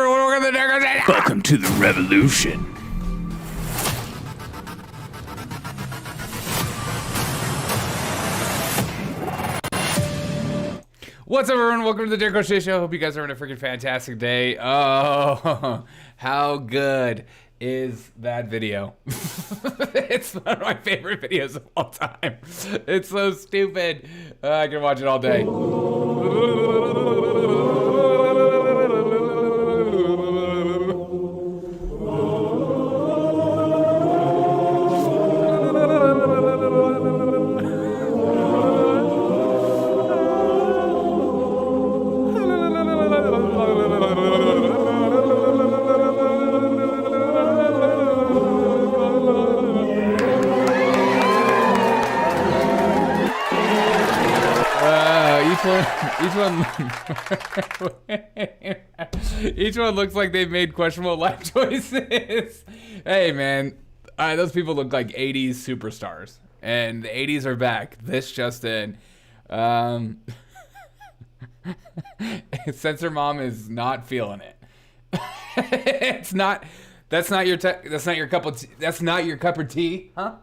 everyone? Welcome to the Dark Side. Welcome to the revolution. What's up, everyone? Welcome to the Dark Side Show. Hope you guys are having a freaking fantastic day. Oh, how good is that video? It's one of my favorite videos of all time. It's so stupid. I can watch it all day. Each one looks like they've made questionable life choices. Hey, man, those people look like 80s superstars, and the 80s are back. This just in. Censor Mom is not feeling it. It's not. That's not your cup of tea. That's not your cup of tea, huh?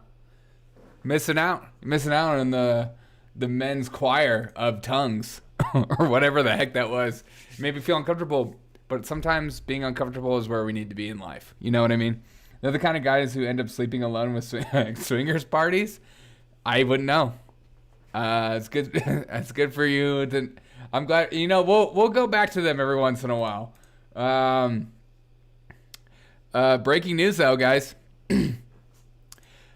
Missing out on the men's choir of tongues. Or whatever the heck that was. Made me feel uncomfortable, but sometimes being uncomfortable is where we need to be in life. You know what I mean? They're the kind of guys who end up sleeping alone with swingers parties. I wouldn't know. It's good. It's good for you. I'm glad. You know, we'll go back to them every once in a while. Breaking news, though, guys.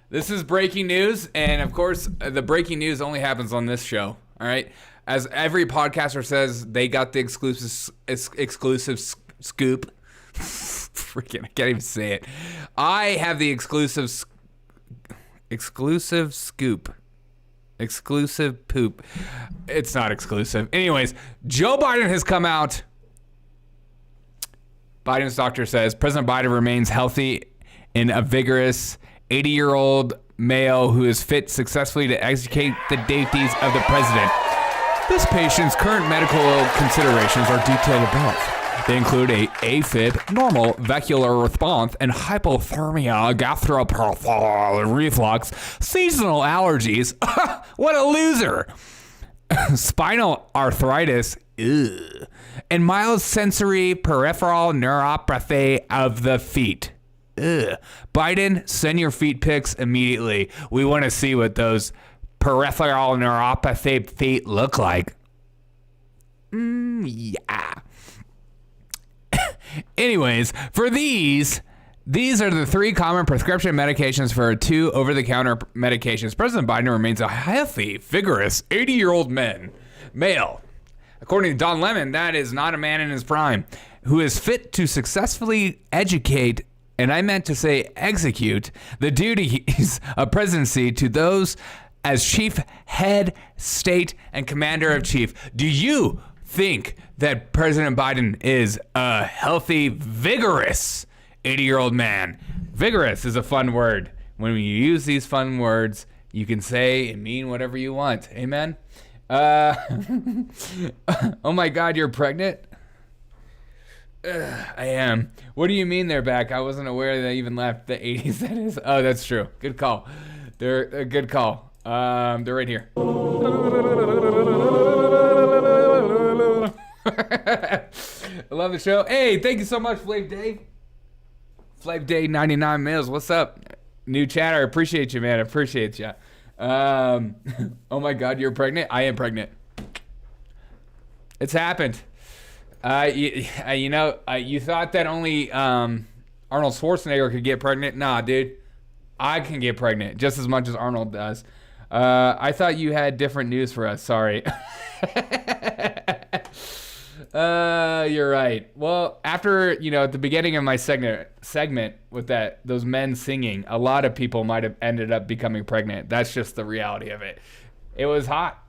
This is breaking news, and of course, the breaking news only happens on this show. All right. As every podcaster says, they got the exclusive scoop. Freaking, I can't even say it. I have the exclusive scoop. Exclusive poop. It's not exclusive. Anyways, Joe Biden has come out. Biden's doctor says President Biden remains healthy and a vigorous 80-year-old male who is fit successfully to execute the duties of the president. This patient's current medical considerations are detailed above. They include a AFib, normal vacuolar response, and hypothermia, gastroesophageal reflux, seasonal allergies. What a loser! Spinal arthritis, ugh, and mild sensory peripheral neuropathy of the feet. Ugh. Biden, send your feet pics immediately. We want to see what those peripheral neuropathy feet look like. Yeah. Anyways, for these are the 3 common prescription medications for 2 over-the-counter medications. President Biden remains a healthy, vigorous 80-year-old male. According to Don Lemon, that is not a man in his prime, who is fit to successfully educate, and I meant to say execute, the duties of presidency to those as chief, head, state, and commander of chief. Do you think that President Biden is a healthy, vigorous 80-year-old man? Vigorous is a fun word. When you use these fun words, you can say and mean whatever you want. Amen? Oh my God, you're pregnant? I am. What do you mean they're back? I wasn't aware they even left the 80s. That is. Oh, that's true. Good call. They're a good call. They're right here. I love the show. Hey, thank you so much, Flav Dave. Flav Dave 99 Mills. What's up? New chatter. I appreciate you, man. I appreciate you. Oh my God, you're pregnant? I am pregnant. It's happened. You thought that only Arnold Schwarzenegger could get pregnant? Nah, dude. I can get pregnant just as much as Arnold does. I thought you had different news for us. Sorry. You're right. Well, after, at the beginning of my segment with those men singing, a lot of people might have ended up becoming pregnant. That's just the reality of it. It was hot.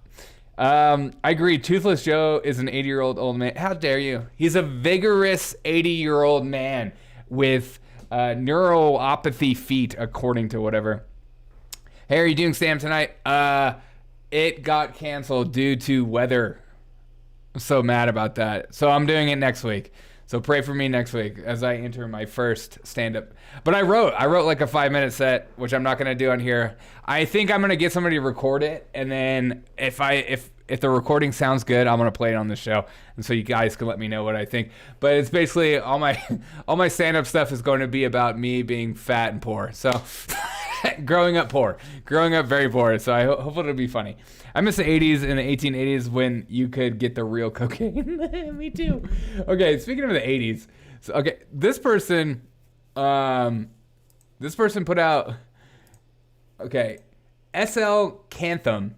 I agree. Toothless Joe is an 80-year-old old man. How dare you? He's a vigorous 80-year-old man with neuropathy feet, according to whatever. Hey, are you doing Sam tonight? It got canceled due to weather. I'm so mad about that. So I'm doing it next week. So pray for me next week as I enter my first stand-up. But I wrote like a 5-minute set, which I'm not going to do on here. I think I'm going to get somebody to record it, and then if the recording sounds good, I'm going to play it on the show, and so you guys can let me know what I think. But it's basically all my stand-up stuff is going to be about me being fat and poor. So growing up very poor. So I hope it'll be funny. I miss the 80s and the 1880s when you could get the real cocaine. Me too. Okay, speaking of the 80s. So, okay, this person put out, okay, SL Cantham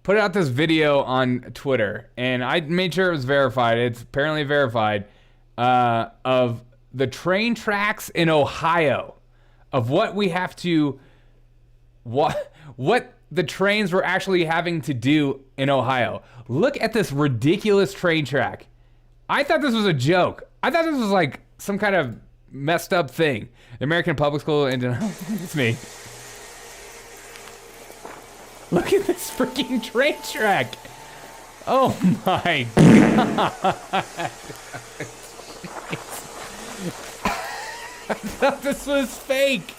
put out this video on Twitter, and I made sure it was verified. It's apparently verified, of the train tracks in Ohio, of what we have to, what the trains were actually having to do in Ohio. Look at this ridiculous train track. I thought this was a joke. I thought this was like some kind of messed up thing. The American Public School, and it's me. Look at this freaking train track. Oh my God. I thought this was fake.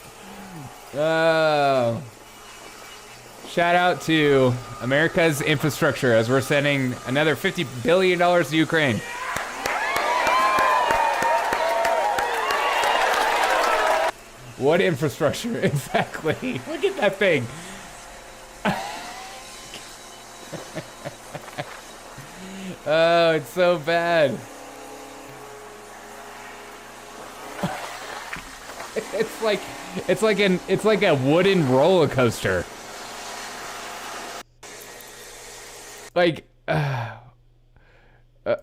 Shout out to America's infrastructure as we're sending another $50 billion to Ukraine. What infrastructure? Exactly. Look at that thing. Oh, it's so bad. It's like a wooden roller coaster. Like,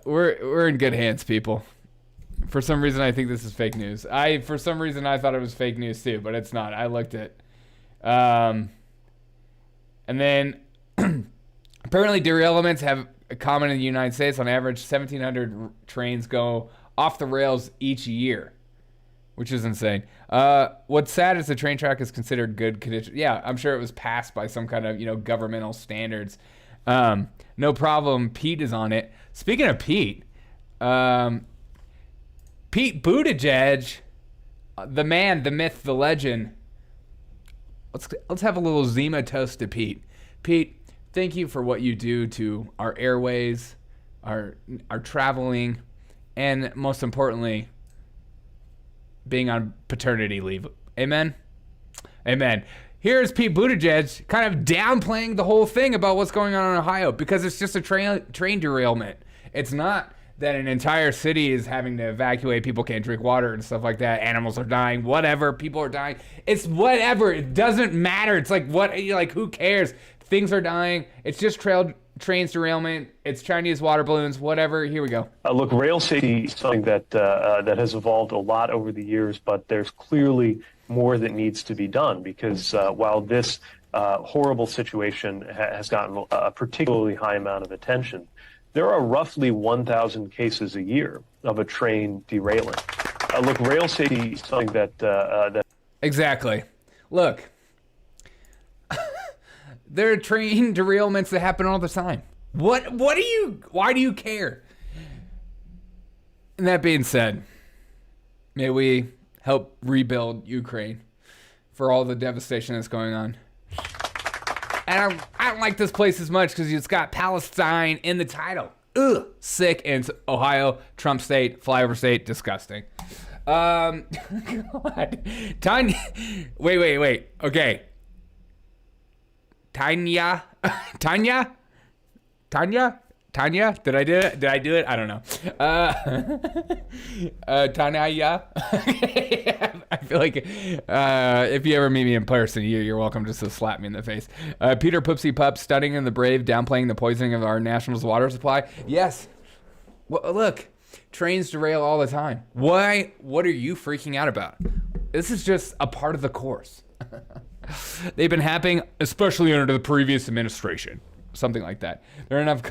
we're in good hands, people. For some reason, I think this is fake news. For some reason, I thought it was fake news too, but it's not. I looked at, and then apparently derailments have common in the United States. On average, 1,700 trains go off the rails each year, which is insane. What's sad is the train track is considered good condition. Yeah, I'm sure it was passed by some kind of governmental standards. No problem. Pete is on it. Speaking of Pete, Pete Buttigieg, the man, the myth, the legend. Let's have a little Zima toast to Pete. Pete, thank you for what you do to our airways, our traveling, and most importantly, being on paternity leave. Amen? Amen. Here's Pete Buttigieg kind of downplaying the whole thing about what's going on in Ohio because it's just a train derailment. It's not that an entire city is having to evacuate. People can't drink water and stuff like that. Animals are dying, whatever. People are dying. It's whatever. It doesn't matter. It's like, who cares? Things are dying. It's just trains derailment. It's Chinese water balloons, whatever. Here we go. Look, rail safety is something that has evolved a lot over the years, but there's clearly more that needs to be done because while this horrible situation has gotten a particularly high amount of attention, there are roughly 1,000 cases a year of a train derailing. Look, rail safety is something that Exactly. Look, there are train derailments that happen all the time. Why do you care? And that being said, may we help rebuild Ukraine for all the devastation that's going on. And I don't like this place as much because it's got Palestine in the title. Ugh, sick. And it's Ohio, Trump state, flyover state, disgusting. God. Wait. Okay. Tanya? Did I do it? I don't know. Tanya. I feel like if you ever meet me in person, you're welcome just to slap me in the face. Peter Poopsie Pup, stunning and the brave, downplaying the poisoning of our national's water supply. Yes. Well, look, trains derail all the time. Why? What are you freaking out about? This is just a part of the course. They've been happening, especially under the previous administration. Something like that. There are enough.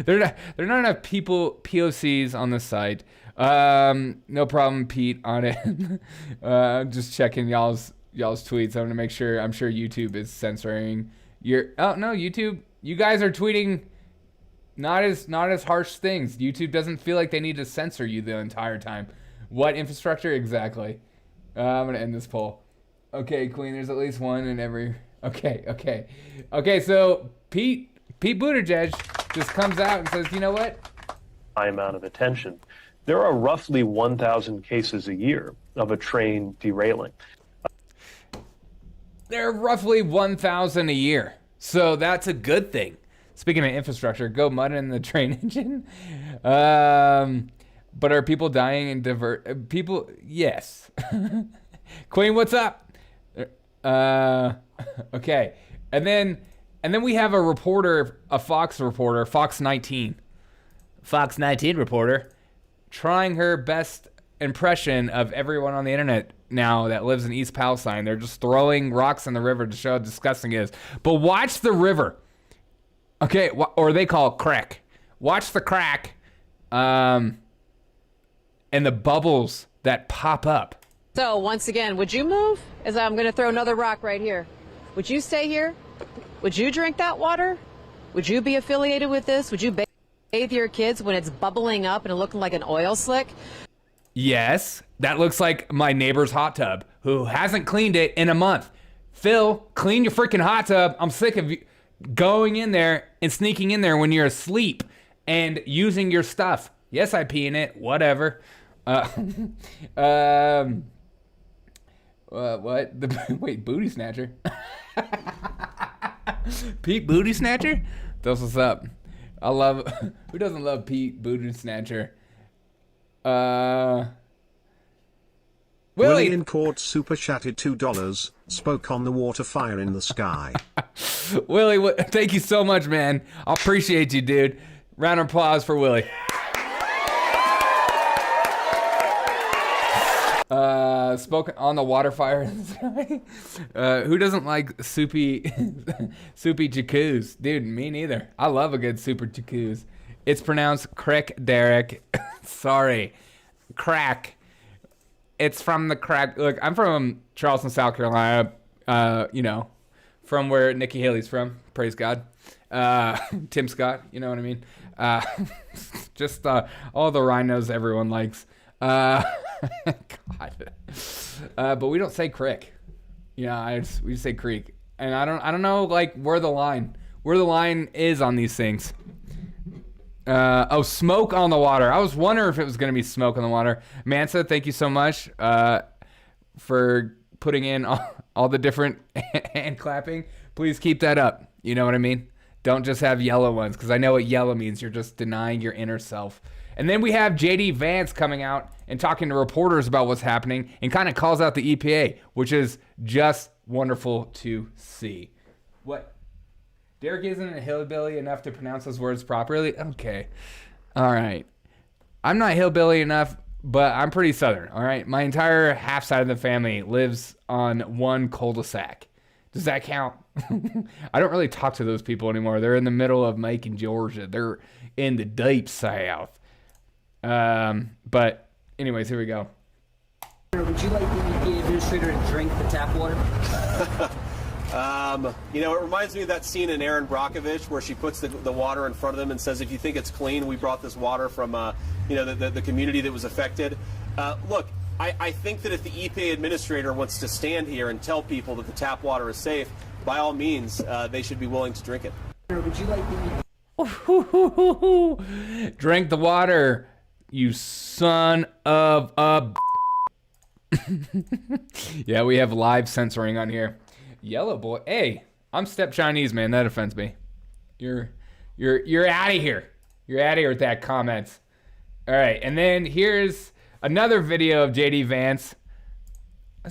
There are not enough POCs on the site. No problem, Pete, on it. Just checking y'all's tweets. I'm gonna make sure. I'm sure YouTube is censoring your. Oh no, YouTube. You guys are tweeting Not as harsh things. YouTube doesn't feel like they need to censor you the entire time. What infrastructure exactly? I'm gonna end this poll. Okay, Queen. There's at least one in every. Okay. So Pete Buttigieg just comes out and says, you know what? High amount of attention. There are roughly 1,000 cases a year of a train derailing. There are roughly 1,000 a year, so that's a good thing. Speaking of infrastructure, go mud in the train engine. But are people dying and divert people? Yes. Queen, what's up? Okay, and then we have a reporter, a Fox reporter, Fox 19 reporter, trying her best impression of everyone on the internet now that lives in East Palestine. They're just throwing rocks in the river to show how disgusting it is. But watch the river. Okay, or they call it crack. Watch the crack, and the bubbles that pop up. So once again, would you move? As I'm going to throw another rock right here. Would you stay here? Would you drink that water? Would you be affiliated with this? Would you bathe your kids when it's bubbling up and looking like an oil slick? Yes, that looks like my neighbor's hot tub who hasn't cleaned it in a month. Phil, clean your freaking hot tub. I'm sick of you going in there and sneaking in there when you're asleep and using your stuff. Yes, I pee in it. Whatever. What? Wait, booty snatcher? Pete Booty Snatcher? That's what's up. I love. Who doesn't love Pete Booty Snatcher? Willie in court super chatted $2. Spoke on the water fire in the sky. Willie, thank you so much, man. I appreciate you, dude. Round of applause for Willie. Spoke on the water fire in the sky. Who doesn't like soupy jacuzzi? Dude, me neither. I love a good super jacuzzi. It's pronounced crick, Derek. Sorry. Crack. It's from the crack. Look, I'm from Charleston, South Carolina. From where Nikki Haley's from. Praise God. Tim Scott, you know what I mean? Just all the rhinos everyone likes. God. But we don't say crick. We just say creek. And I don't know like where the line is on these things. Smoke on the water. I was wondering if it was going to be smoke on the water. Mansa, thank you so much for putting in all the different hand clapping. Please keep that up. You know what I mean? Don't just have yellow ones, because I know what yellow means. You're just denying your inner self. And then we have JD Vance coming out and talking to reporters about what's happening and kind of calls out the EPA, which is just wonderful to see. What? Derek isn't a hillbilly enough to pronounce those words properly? Okay. All right. I'm not hillbilly enough, but I'm pretty Southern, all right? My entire half side of the family lives on one cul-de-sac. Does that count? I don't really talk to those people anymore. They're in the middle of Macon, Georgia. They're in the deep South. But anyways, here we go. Would you like the EPA administrator to drink the tap water? It reminds me of that scene in Erin Brockovich where she puts the water in front of them and says, if you think it's clean, we brought this water from, the community that was affected. Look, I think that if the EPA administrator wants to stand here and tell people that the tap water is safe, by all means, they should be willing to drink it. Would you like the Drink the water, you son of a... Yeah, we have live censoring on here. Yellow boy. Hey, I'm step Chinese, man. That offends me. You're out of here. You're out of here with that comments. All right, and then here's another video of JD Vance.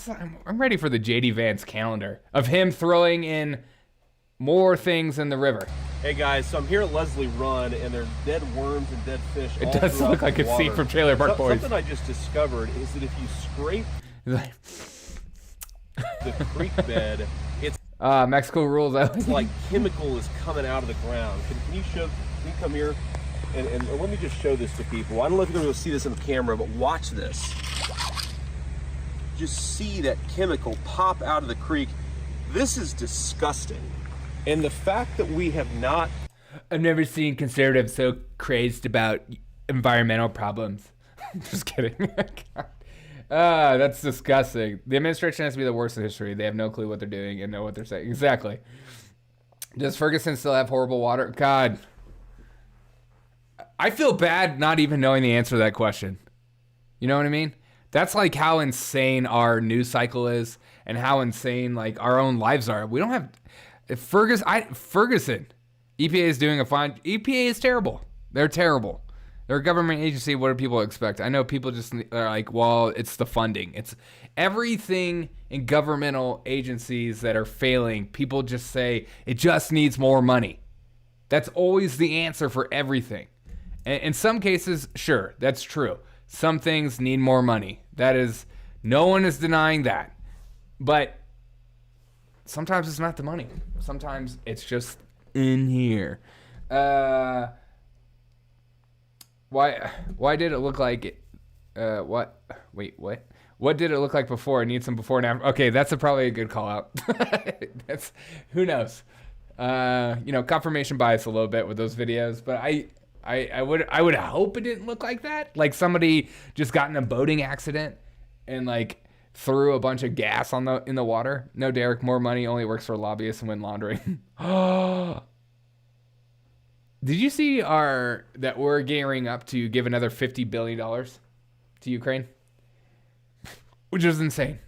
I'm ready for the JD Vance calendar of him throwing in more things in the river. Hey guys, so I'm here at Leslie Run, and there's dead worms and dead fish. It does look like a scene from Trailer Park Boys. Something I just discovered is that if you scrape the creek bed, it's Mexico rules. like chemical is coming out of the ground. Can you come here and let me just show this to people. I don't know if you're going to see this on camera, but watch this. Just see that chemical pop out of the creek. This is disgusting. And the fact that we have not... I've never seen conservatives so crazed about environmental problems. Just kidding. That's disgusting. The administration has to be the worst in history. They have no clue what they're doing and know what they're saying. Exactly. Does Ferguson still have horrible water? God. I feel bad not even knowing the answer to that question. You know what I mean? That's like how insane our news cycle is and how insane like our own lives are. We don't have Ferguson. EPA is doing a fine. EPA is terrible. They're terrible. They're a government agency. What do people expect? I know people just are like, well, it's the funding. It's everything in governmental agencies that are failing. People just say it just needs more money. That's always the answer for everything. And in some cases, sure, that's true. Some things need more money. That is, no one is denying that. But sometimes it's not the money. Sometimes it's just in here. Why did it look like it? What? Wait, what? What did it look like before? I need some before and after. Okay, that's probably a good call out. That's, who knows? Confirmation bias a little bit with those videos, but I would hope it didn't look like that. Like somebody just got in a boating accident and like threw a bunch of gas in the water. No, Derek, more money only works for lobbyists and wind laundering. Did you see that we're gearing up to give another $50 billion to Ukraine? Which is insane.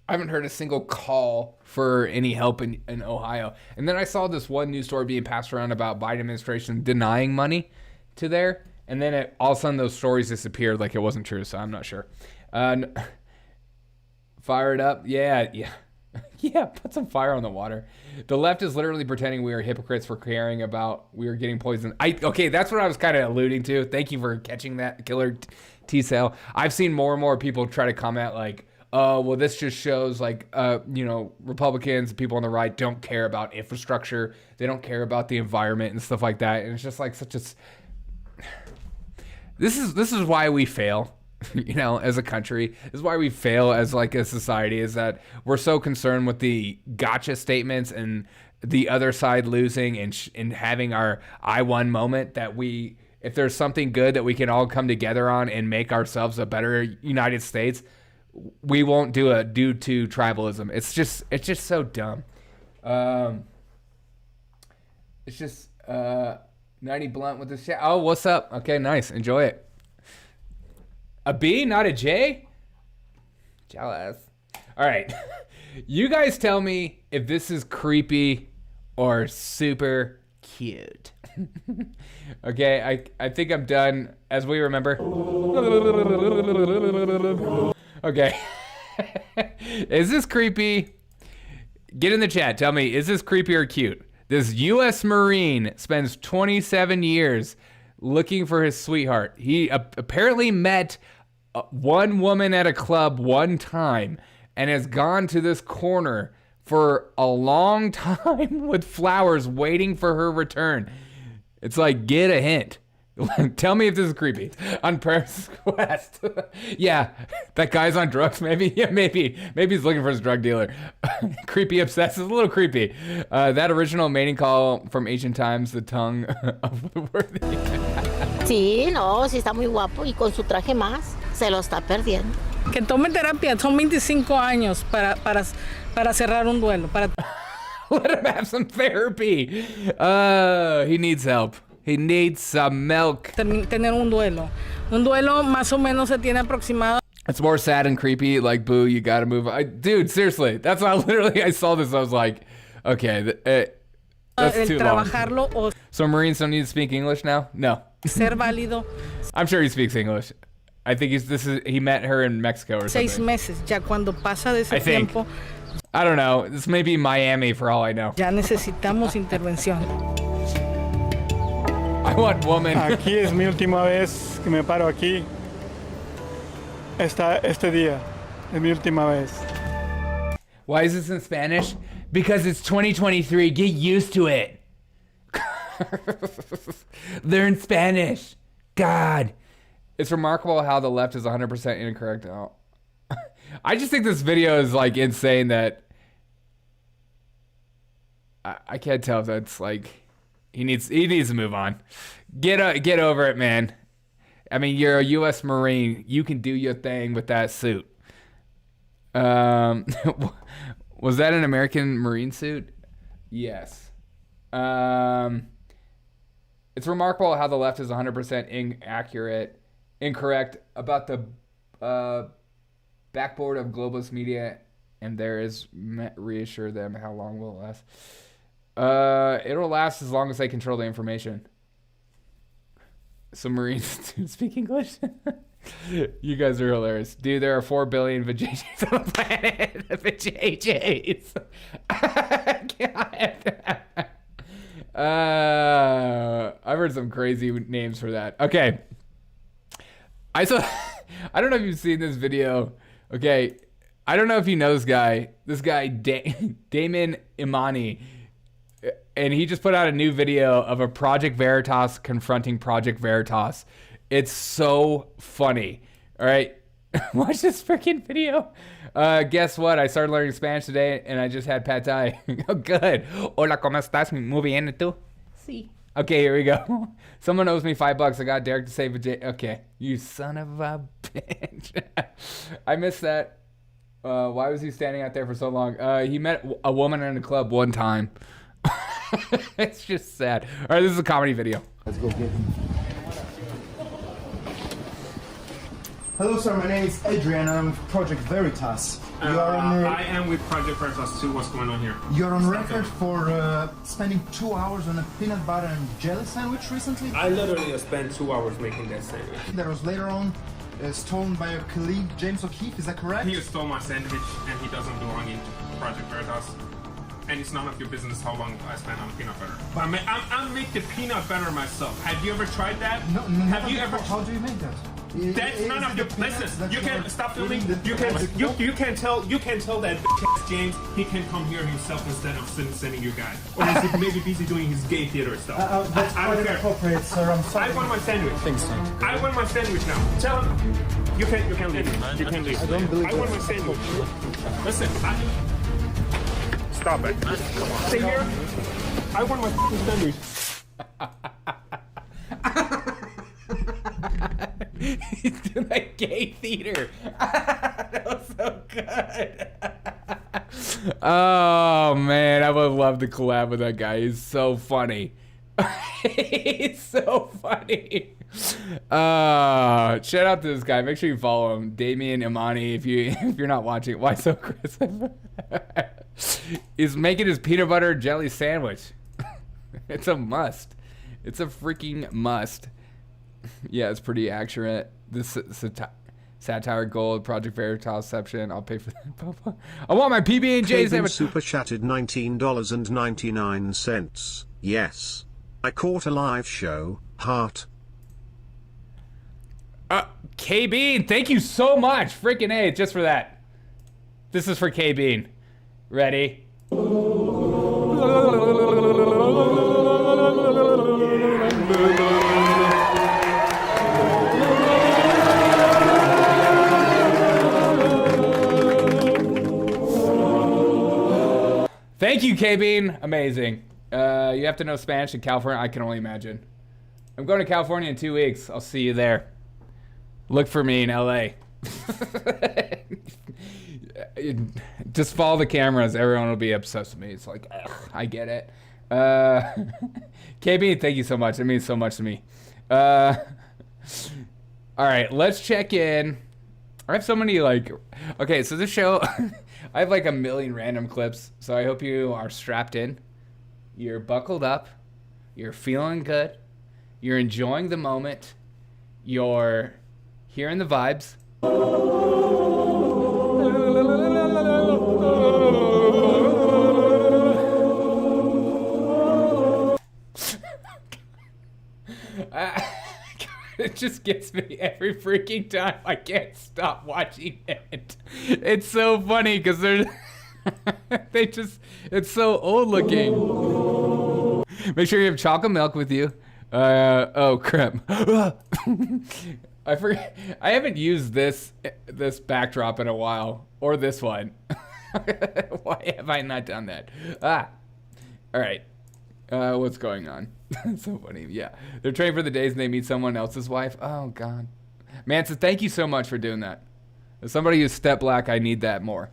I haven't heard a single call for any help in Ohio. And then I saw this one news story being passed around about Biden administration denying money to there. And then all of a sudden those stories disappeared like it wasn't true. So I'm not sure. Fire it up. Yeah. Yeah, put some fire on the water. The left is literally pretending we are hypocrites for caring about we are getting poisoned. Okay, that's what I was kind of alluding to. Thank you for catching that, Killer T-Cell. I've seen more and more people try to comment like, oh, well, this just shows like, Republicans, people on the right don't care about infrastructure. They don't care about the environment and stuff like that. And it's just like such a... This is why we fail. As a country. This is why we fail as like a society, is that we're so concerned with the gotcha statements and the other side losing and having our I won moment that if there's something good that we can all come together on and make ourselves a better United States, we won't due to tribalism. It's just so dumb. It's just 90 blunt with the chat. Oh, what's up? Okay, nice. Enjoy it. A B, not a J? Jealous. All right. You guys tell me if this is creepy or super cute. Okay, I think I'm done. As we remember. Okay. Is this creepy? Get in the chat. Tell me, is this creepy or cute? This U.S. Marine spends 27 years looking for his sweetheart. He apparently met one woman at a club one time and has gone to this corner for a long time with flowers waiting for her return. It's like, get a hint. Tell me if this is creepy. On Paris Quest. Yeah, that guy's on drugs, maybe? Yeah, maybe. Maybe he's looking for his drug dealer. Creepy obsessed is a little creepy. That original mating call from ancient times, the tongue of the worthy. Sí, no, sí está muy guapo y con su traje más se lo está perdiendo. Que tome terapia, son 25 años para cerrar un duelo. Let him have some therapy. He needs help. He needs some milk. Tener un duelo. Un duelo más o menos se tiene aproximado. It's more sad and creepy. Like, boo, you gotta move. Dude, seriously. That's why I saw this. I was like, okay, that's too long. So Marines don't need to speak English now? No. Ser válido. I'm sure he speaks English. I think he met her in Mexico or something. 6 meses. Ya cuando pasa de ese tiempo. I don't know. This may be Miami for all I know. Ya necesitamos intervención. I want woman. Aquí es mi última vez que me paro aquí. Este día es mi última vez. Why is this in Spanish? Because it's 2023. Get used to it. They're in Spanish. God. It's remarkable how the left is 100% incorrect. Oh. I just think this video is like insane that I can't tell if that's like He needs to move on. Get over it, man. I mean, you're a U.S. Marine. You can do your thing with that suit. Was that an American Marine suit? Yes. It's remarkable how the left is 100% incorrect about the backboard of globalist media, and there is reassure them how long will it last. It'll last as long as they control the information. Some Marines do speak English. You guys are hilarious. Dude, there are 4 billion vajayjays on the planet. Vajayjays. God. I've heard some crazy names for that. Okay. I don't know if you've seen this video. Okay. I don't know if you know this guy. This guy, Damon Imani. And he just put out a new video of a Project Veritas confronting Project Veritas. It's so funny. All right. Watch this freaking video. Guess what? I started learning Spanish today and I just had pad thai. Oh, good. Hola, ¿cómo estás? Muy bien, ¿tú? Sí. Okay, here we go. Someone owes me $5. I got Derek to say vajay. Okay. You son of a bitch. I missed that. Why was he standing out there for so long? He met a woman in a club one time. It's just sad. All right, this is a comedy video. Let's go get him. Hello, sir. My name is Adrian. I'm with Project Veritas. I am with Project Veritas too. What's going on here? You're on record for spending 2 hours on a peanut butter and jelly sandwich recently? I literally spent 2 hours making that sandwich. That was later on stolen by your colleague, James O'Keefe. Is that correct? He stole my sandwich and he doesn't belong in Project Veritas. And it's none of your business how long I spent on peanut butter. I make the peanut butter myself. Have you ever tried that? No. Have you ever? How do you make that? That's none of your. Listen, you can stop filming. You can tell that bitch James he can come here himself instead of sending you guys. Or is he maybe busy doing his gay theater stuff? That's I don't quite care. inappropriate, sir. I'm sorry. I want my sandwich. Thanks, sir. I want my sandwich now. Tell him. You can leave. You can leave. I don't believe I want my sandwich. Listen. Stop it. Stay here. I want my sandwich. He's doing that gay theater. That was so good. Oh man, I would love to collab with that guy. He's so funny. He's so funny. Shout out to this guy. Make sure you follow him, Damien Imani. If you're not watching, why so aggressive? He's making his peanut butter jelly sandwich. It's a must. It's a freaking must. Yeah, it's pretty accurate. This Satire Gold Project Veritasception. I'll pay for that. I want my PB&J sandwich. Super chatted $19.99. Yes, I caught a live show. Heart. K-Bean, thank you so much. Freaking A, just for that. This is for K-Bean. Ready? Thank you, K-Bean. Amazing. You have to know Spanish in California. I can only imagine. I'm going to California in 2 weeks. I'll see you there. Look for me in LA. Just follow the cameras. Everyone will be obsessed with me. It's like, ugh, I get it. KB, thank you so much. It means so much to me. All right, let's check in. I have so many, like, okay, so this show, I have like a million random clips. So I hope you are strapped in. You're buckled up. You're feeling good. You're enjoying the moment. You're hearing the vibes. It just gets me every freaking time. I can't stop watching it. It's so funny because they're it's so old looking. Make sure you have chocolate milk with you. Oh crap. I forget. I haven't used this backdrop in a while, or this one. Why have I not done that? All right. What's going on? So funny. Yeah. They're training for the days and they meet someone else's wife. Oh, God. Manson, thank you so much for doing that. As somebody who's step black, I need that more.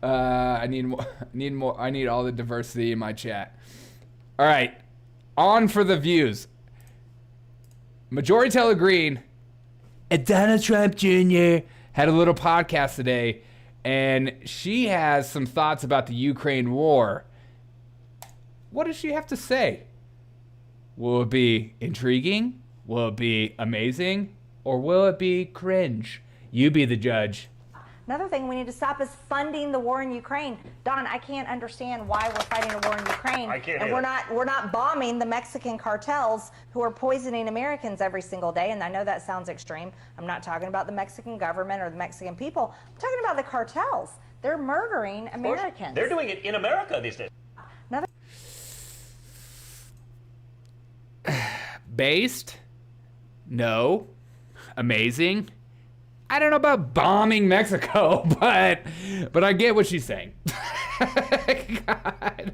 I need more. I need all the diversity in my chat. All right. On for the views. Majority Taylor Green and Donald Trump Jr. had a little podcast today, and she has some thoughts about the Ukraine war. What does she have to say? Will it be intriguing? Will it be amazing? Or will it be cringe? You be the judge. Another thing we need to stop is funding the war in Ukraine. Don, I can't understand why we're fighting a war in Ukraine. And we're not bombing the Mexican cartels who are poisoning Americans every single day. And I know that sounds extreme. I'm not talking about the Mexican government or the Mexican people. I'm talking about the cartels. They're murdering Americans. They're doing it in America these days. Based? No. Amazing? I don't know about bombing Mexico, but I get what she's saying. God,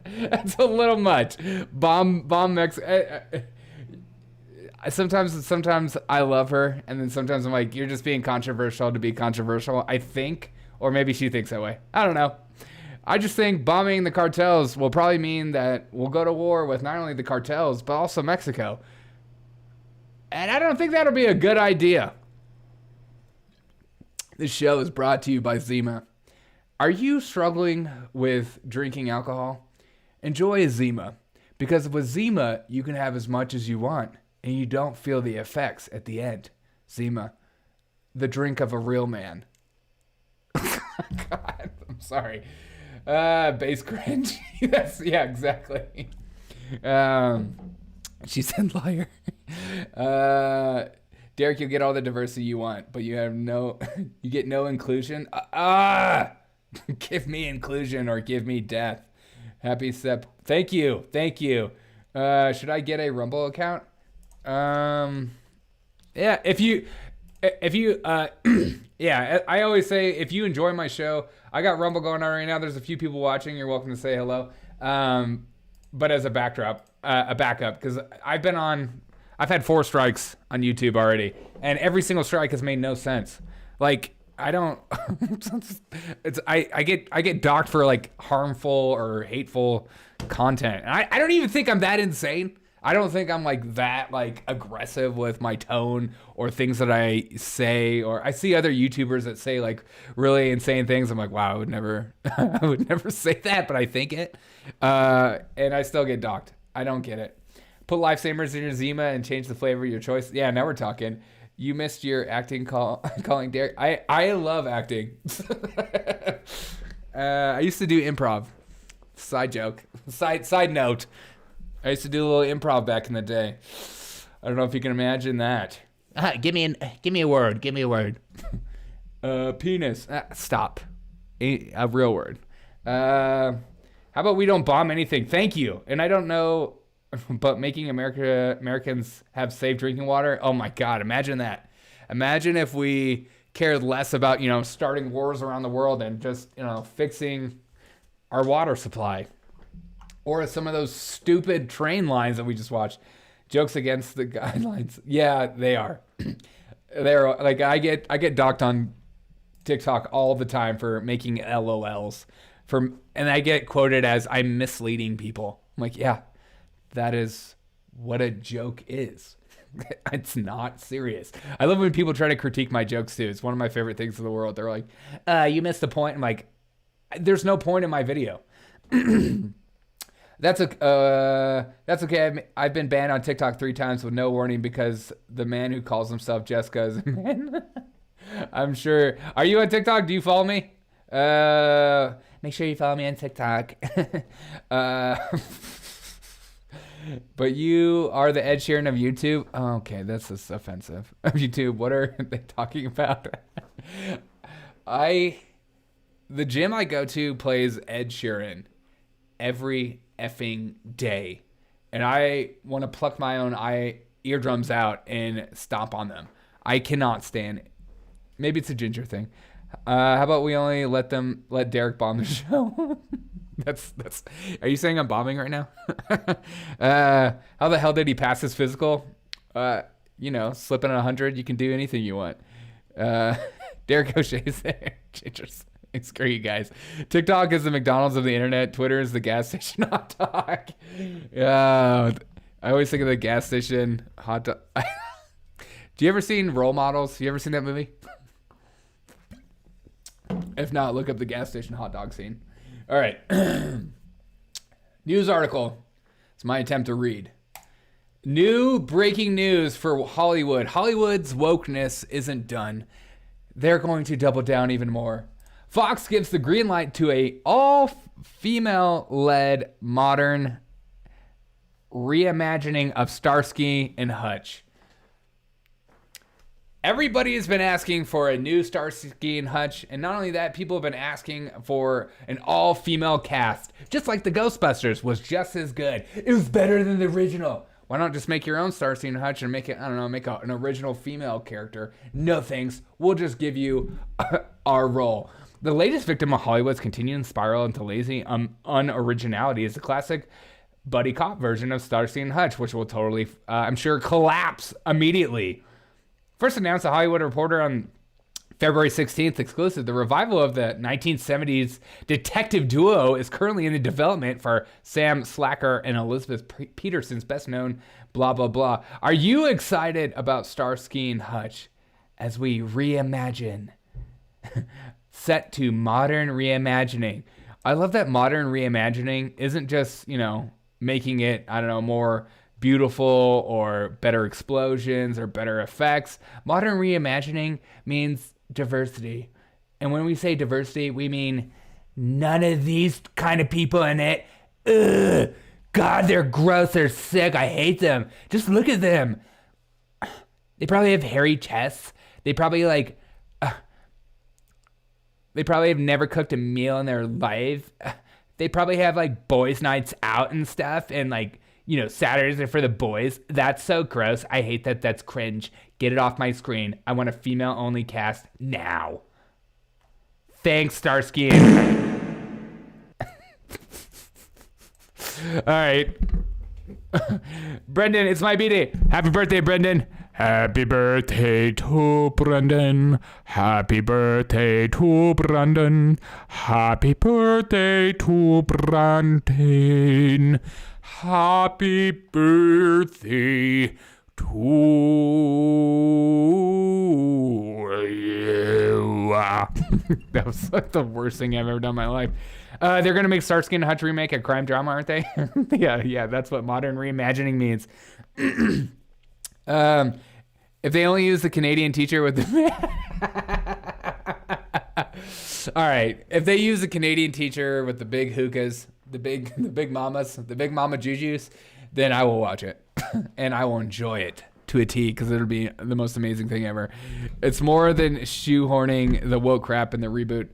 that's a little much. Bomb Mexico. Sometimes I love her, and then sometimes I'm like, you're just being controversial to be controversial, I think. Or maybe she thinks that way. I don't know. I just think bombing the cartels will probably mean that we'll go to war with not only the cartels, but also Mexico. And I don't think that'll be a good idea. This show is brought to you by Zima. Are you struggling with drinking alcohol? Enjoy a Zima. Because with Zima, you can have as much as you want, and you don't feel the effects at the end. Zima, the drink of a real man. God, I'm sorry. Base cringe. Yeah, exactly. She said liar. Derek, you'll get all the diversity you want, but you get no inclusion. Give me inclusion or give me death. Happy Sep. Thank you. Should I get a Rumble account? Yeah, if you, yeah, I always say, if you enjoy my show, I got Rumble going on right now. There's a few people watching. You're welcome to say hello. But as a backup, because I've had 4 strikes on YouTube already, and every single strike has made no sense. Like, I don't, I get docked for like harmful or hateful content. And I don't even think I'm that insane. I don't think I'm like that like aggressive with my tone or things that I say, or I see other YouTubers that say like really insane things. I'm like, wow, I would never say that, but I think it. And I still get docked. I don't get it. Put lifesavers in your Zima and change the flavor of your choice. Yeah, now we're talking. You missed your acting calling Derek. I love acting. I used to do improv. Side joke. Side note. I used to do a little improv back in the day. I don't know if you can imagine that. Give me a word. Give me a word. Penis. Stop. A real word. How about we don't bomb anything? Thank you. And I don't know, but making Americans have safe drinking water. Oh my God. Imagine that. Imagine if we cared less about, starting wars around the world and just, fixing our water supply. Or some of those stupid train lines that we just watched. Jokes against the guidelines. Yeah, they are. They're like, I get docked on TikTok all the time for making LOLs. And I get quoted as I'm misleading people. I'm like, yeah, that is what a joke is. It's not serious. I love when people try to critique my jokes too. It's one of my favorite things in the world. They're like, you missed the point. I'm like, there's no point in my video. That's okay. I've been banned on TikTok 3 times with no warning because the man who calls himself Jessica is a man. I'm sure. Are you on TikTok? Do you follow me? Make sure you follow me on TikTok. But you are the Ed Sheeran of YouTube. Oh, okay, that's just offensive. Of YouTube, what are they talking about? The gym I go to plays Ed Sheeran every effing day, and I want to pluck my own eardrums out and stomp on them. I cannot stand it. Maybe it's a ginger thing. How about we only let Derek bomb the show? That's. Are you saying I'm bombing right now? How the hell did he pass his physical? Slipping 100, you can do anything you want. Derek O'Shea's there. Screw you guys. TikTok is the McDonald's of the internet. Twitter is the gas station hot dog. I always think of the gas station hot dog. Do you ever seen Role Models? You ever seen that movie? If not, look up the gas station hot dog scene. All right. News article. It's my attempt to read. New breaking news for Hollywood. Hollywood's wokeness isn't done. They're going to double down even more. Fox gives the green light to a all-female-led modern reimagining of Starsky and Hutch. Everybody has been asking for a new Starsky and Hutch, and not only that, people have been asking for an all-female cast. Just like the Ghostbusters was just as good. It was better than the original. Why not just make your own Starsky and Hutch and make it, an original female character? No thanks. We'll just give you our role. The latest victim of Hollywood's continuing spiral into lazy unoriginality is the classic buddy cop version of Starsky and Hutch, which will totally, I'm sure, collapse immediately. First announced a Hollywood Reporter on February 16th exclusive. The revival of the 1970s detective duo is currently in the development for Sam Slacker and Elizabeth Peterson's best known blah, blah, blah. Are you excited about Starsky and Hutch as we reimagine? Set to modern reimagining. I love that modern reimagining isn't just, making it, more beautiful or better explosions or better effects. Modern reimagining means diversity. And when we say diversity, we mean none of these kind of people in it. Ugh. God, they're gross. They're sick. I hate them. Just look at them. They probably have hairy chests. They probably They probably have never cooked a meal in their life. They probably have boys' nights out and stuff. And Saturdays are for the boys. That's so gross. I hate that. That's cringe. Get it off my screen. I want a female-only cast now. Thanks, Starsky. All right. Brendan, it's my B-Day. Happy birthday, Brendan. Happy birthday to Brendan. Happy birthday to Brendan. Happy birthday to Brendan. Happy birthday to you. That was the worst thing I've ever done in my life. They're going to make Starsky and Hutch remake a crime drama, aren't they? Yeah, that's what modern reimagining means. If they only use the Canadian teacher with the... All right. If they use the Canadian teacher with the big hookahs, the big mamas, the big mama jujus, then I will watch it. And I will enjoy it to a T because it'll be the most amazing thing ever. It's more than shoehorning the woke crap in the reboot.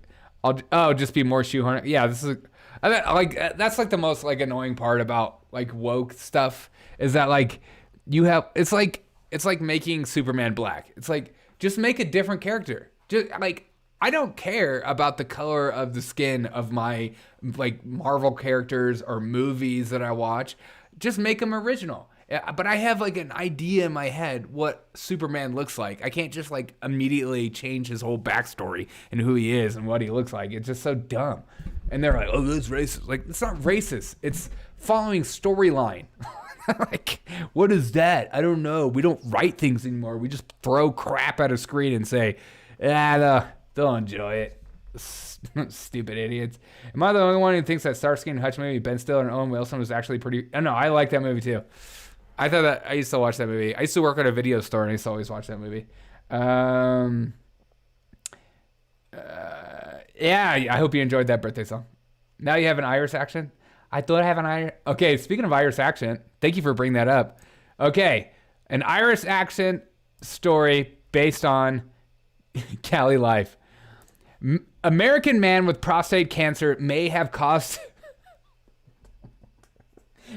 Just be more shoehorning. Yeah, this is that's the most annoying part about woke stuff is that you have it's like making Superman black. It's just make a different character. Just I don't care about the color of the skin of my Marvel characters or movies that I watch. Just make them original. But I have an idea in my head what Superman looks like. I can't just immediately change his whole backstory and who he is and what he looks like. It's just so dumb. And they're oh, that's racist. It's not racist. It's following storyline. What is that? I don't know. We don't write things anymore. We just throw crap at a screen and say, they'll enjoy it. Stupid idiots. Am I the only one who thinks that Starsky and Hutch movie, Ben Stiller and Owen Wilson was actually pretty... I don't know. I like that movie too. I thought that I used to watch that movie. I used to work at a video store and I used to always watch that movie. Yeah, I hope you enjoyed that birthday song. Now you have an Irish accent? I thought I have an Irish... Okay, speaking of Irish accent, thank you for bringing that up. Okay, an Irish accent story based on Cali life. American man with prostate cancer may have caused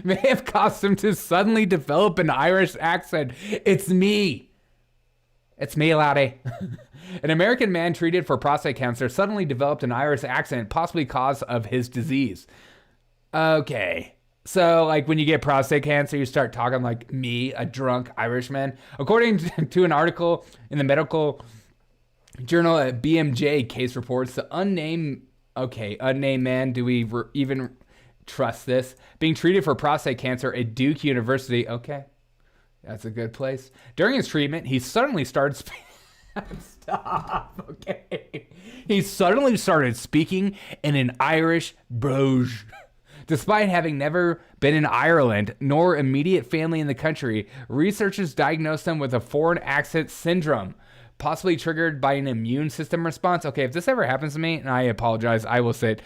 him to suddenly develop an Irish accent. It's me. It's me, laddie. An American man treated for prostate cancer suddenly developed an Irish accent, possibly cause of his disease. Okay. So, like, when you get prostate cancer, you start talking like me, a drunk Irishman. According to an article in the medical journal at BMJ case reports, the unnamed man, do we even trust this? Being treated for prostate cancer at Duke University. Okay. That's a good place. During his treatment, he suddenly started Stop. Okay. He suddenly started speaking in an Irish brogue. Despite having never been in Ireland, nor immediate family in the country, researchers diagnosed him with a foreign accent syndrome, possibly triggered by an immune system response. Okay, if this ever happens to me, and I apologize, I will say,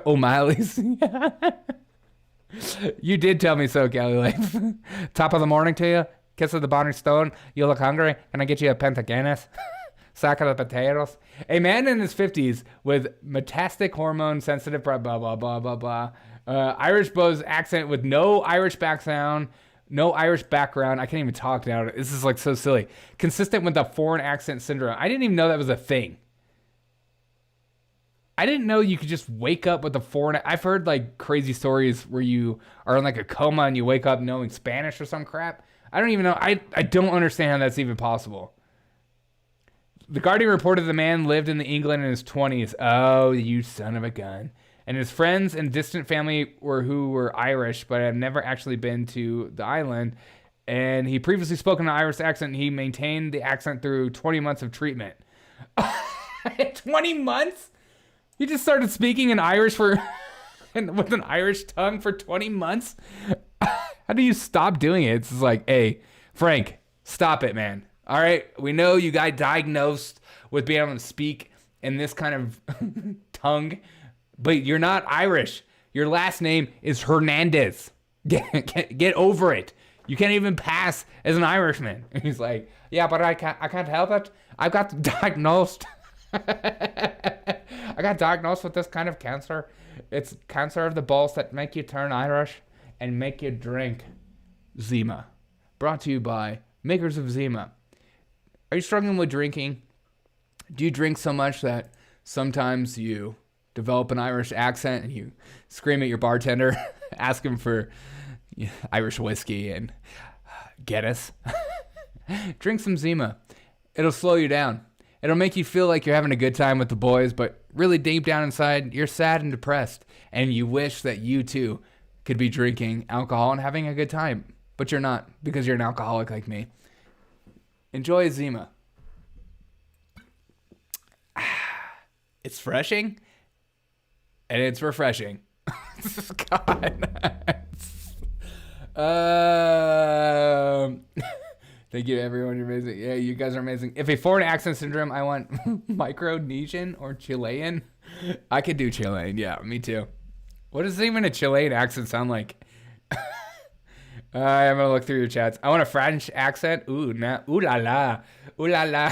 O'Malley's. You did tell me so, Kelly Life. Top of the morning to you. Kiss of the Bonnie Stone. You look hungry. Can I get you a pentagonus? Sack of the potatoes. A man in his 50s with metastatic hormone sensitive blah blah blah blah blah. Irish Bose accent with no Irish background. I can't even talk now. This is like so silly. Consistent with the foreign accent syndrome. I didn't even know that was a thing. I didn't know you could just wake up with a foreign. I've heard like crazy stories where you are in like a coma and you wake up knowing Spanish or some crap. I don't even know. I don't understand how that's even possible. The Guardian reported the man lived in England in his 20s. Oh, you son of a gun. And his friends and distant family who were Irish, but had never actually been to the island. And he previously spoke in an Irish accent. He maintained the accent through 20 months of treatment. 20 months? He just started speaking in Irish with an Irish tongue for 20 months? How do you stop doing it? It's just like, hey, Frank, stop it, man. All right, we know you got diagnosed with being able to speak in this kind of tongue, but you're not Irish. Your last name is Hernandez. Get over it. You can't even pass as an Irishman. And he's like, yeah, but I can't help it. I got diagnosed. I got diagnosed with this kind of cancer. It's cancer of the balls that make you turn Irish and make you drink. Zima. Brought to you by makers of Zima. Are you struggling with drinking? Do you drink so much that sometimes you develop an Irish accent and you scream at your bartender, ask him for Irish whiskey and Guinness? Drink some Zima. It'll slow you down. It'll make you feel like you're having a good time with the boys, but really deep down inside, you're sad and depressed, and you wish that you too could be drinking alcohol and having a good time, but you're not because you're an alcoholic like me. Enjoy Zima. It's refreshing, and it's refreshing. God. Thank you, everyone. You're amazing. Yeah, you guys are amazing. If a foreign accent syndrome, I want Micronesian or Chilean. I could do Chilean. Yeah, me too. What does even a Chilean accent sound like? I'm gonna look through your chats. I want a French accent. Ooh, nah. Ooh la la. Ooh la la.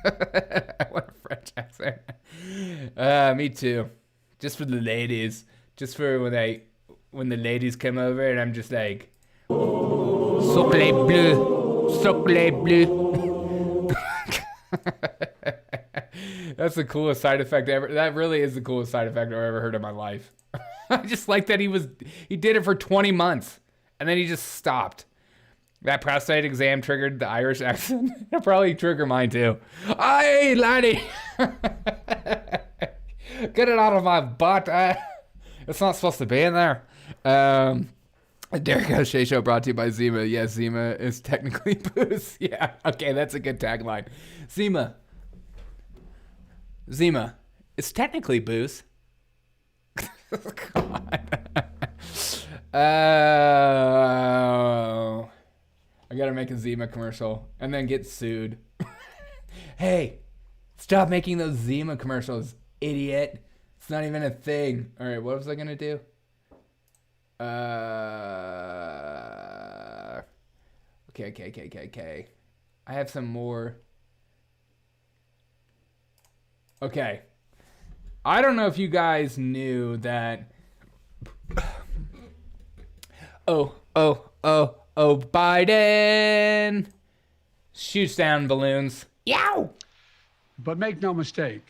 I want a French accent. Me too. Just for the ladies. Just for when the ladies come over and I'm just like, Socle bleu. Socle bleu. That's the coolest side effect ever. That really is the coolest side effect I've ever heard in my life. I just like that he did it for 20 months and then he just stopped. That prostate exam triggered the Irish accent. It'll probably trigger mine too. Hey, laddie. Get it out of my butt. It's not supposed to be in there. Derek O'Shea Show brought to you by Zima. Yes, Zima is technically booze. Yeah, okay, that's a good tagline. Zima. It's technically booze. God. I gotta make a Zima commercial and then get sued. Hey, stop making those Zima commercials, idiot. It's not even a thing. All right, what was I gonna do? Okay. I have some more. Okay. I don't know if you guys knew that. Oh, Biden shoots down balloons. Yow! But make no mistake,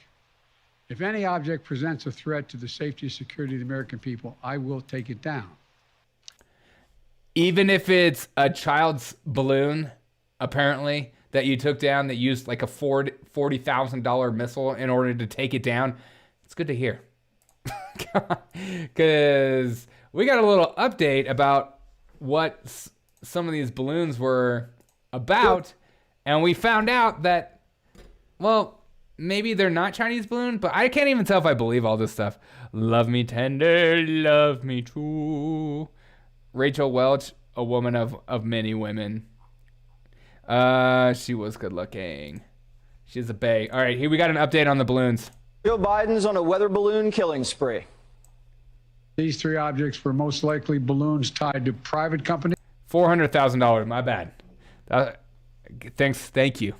If any object presents a threat to the safety and security of the American people, I will take it down. Even if it's a child's balloon, apparently, that you took down that used like a $40,000 missile in order to take it down, it's good to hear. Because we got a little update about what some of these balloons were about, and we found out that, well, maybe they're not Chinese balloon, but I can't even tell if I believe all this stuff. Love me tender, love me true. Rachel Welch, a woman of many women. She was good looking. She's a bae. All right, here we got an update on the balloons. Joe Biden's on a weather balloon killing spree. These three objects were most likely balloons tied to private companies. $400,000, my bad. Thank you.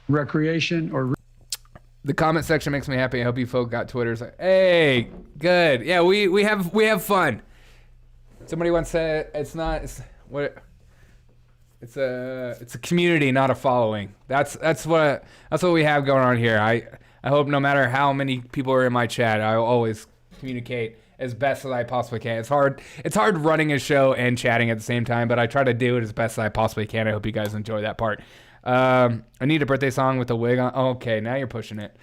Recreation or... The comment section makes me happy. I hope you folk got Twitter's like, hey, good. Yeah, we have fun. Somebody once said it's a community, not a following. That's what we have going on here. I hope no matter how many people are in my chat, I will always communicate as best as I possibly can. It's hard running a show and chatting at the same time, but I try to do it as best as I possibly can. I hope you guys enjoy that part. I need a birthday song with a wig on. Oh, okay, now you're pushing it.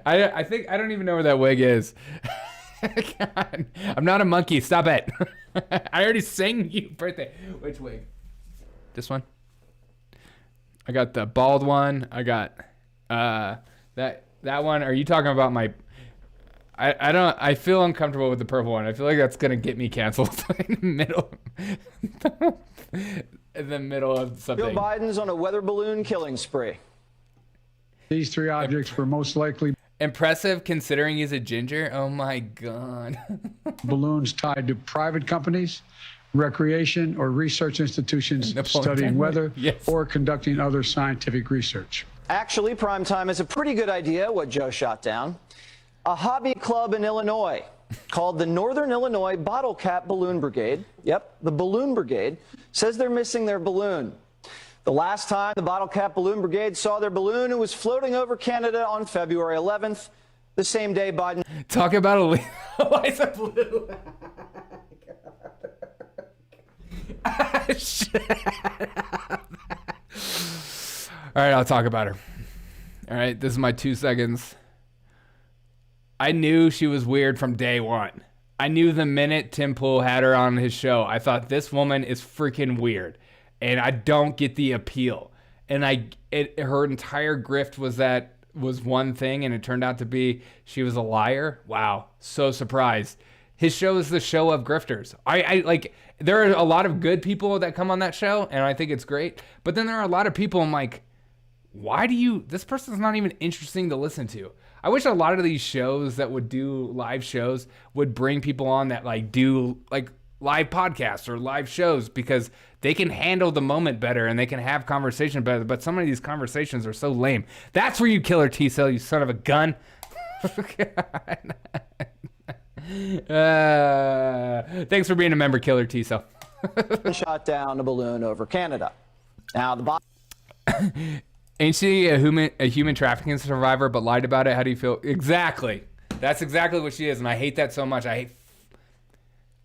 I think I don't even know where that wig is. God, I'm not a monkey. Stop it. I already sang you birthday. Which wig? This one? I got the bald one. I got that one. Are you talking about my... I feel uncomfortable with the purple one. I feel like that's gonna get me canceled in the middle of something. Joe Biden's on a weather balloon killing spree. These three objects were most likely... Impressive considering he's a ginger. Oh my God. Balloons tied to private companies, recreation or research institutions studying weather, yes, or conducting other scientific research. Actually, primetime is a pretty good idea, what Joe shot down. A hobby club in Illinois called the Northern Illinois Bottle Cap Balloon Brigade, yep, the Balloon Brigade, says they're missing their balloon. The last time the Bottle Cap Balloon Brigade saw their balloon, it was floating over Canada on February 11th, the same day Biden... Talk about Eliza Blue. All right, I'll talk about her. All right, this is my 2 seconds. I knew she was weird from day one. I knew the minute Tim Pool had her on his show. I thought, this woman is freaking weird. And I don't get the appeal. And her entire grift was one thing, and it turned out to be she was a liar. Wow, so surprised. His show is the show of grifters. I like, there are a lot of good people that come on that show, and I think it's great. But then there are a lot of people I'm like, this person's not even interesting to listen to. I wish a lot of these shows that would do live shows would bring people on that like do like live podcasts or live shows, because they can handle the moment better and they can have conversation better. But some of these conversations are so lame. That's where you Killer T-Cell, you son of a gun. Thanks for being a member, Killer T-Cell. shot down a balloon over Canada. Now the Ain't she a human trafficking survivor but lied about it? How do you feel? Exactly. That's exactly what she is, and I hate that so much. I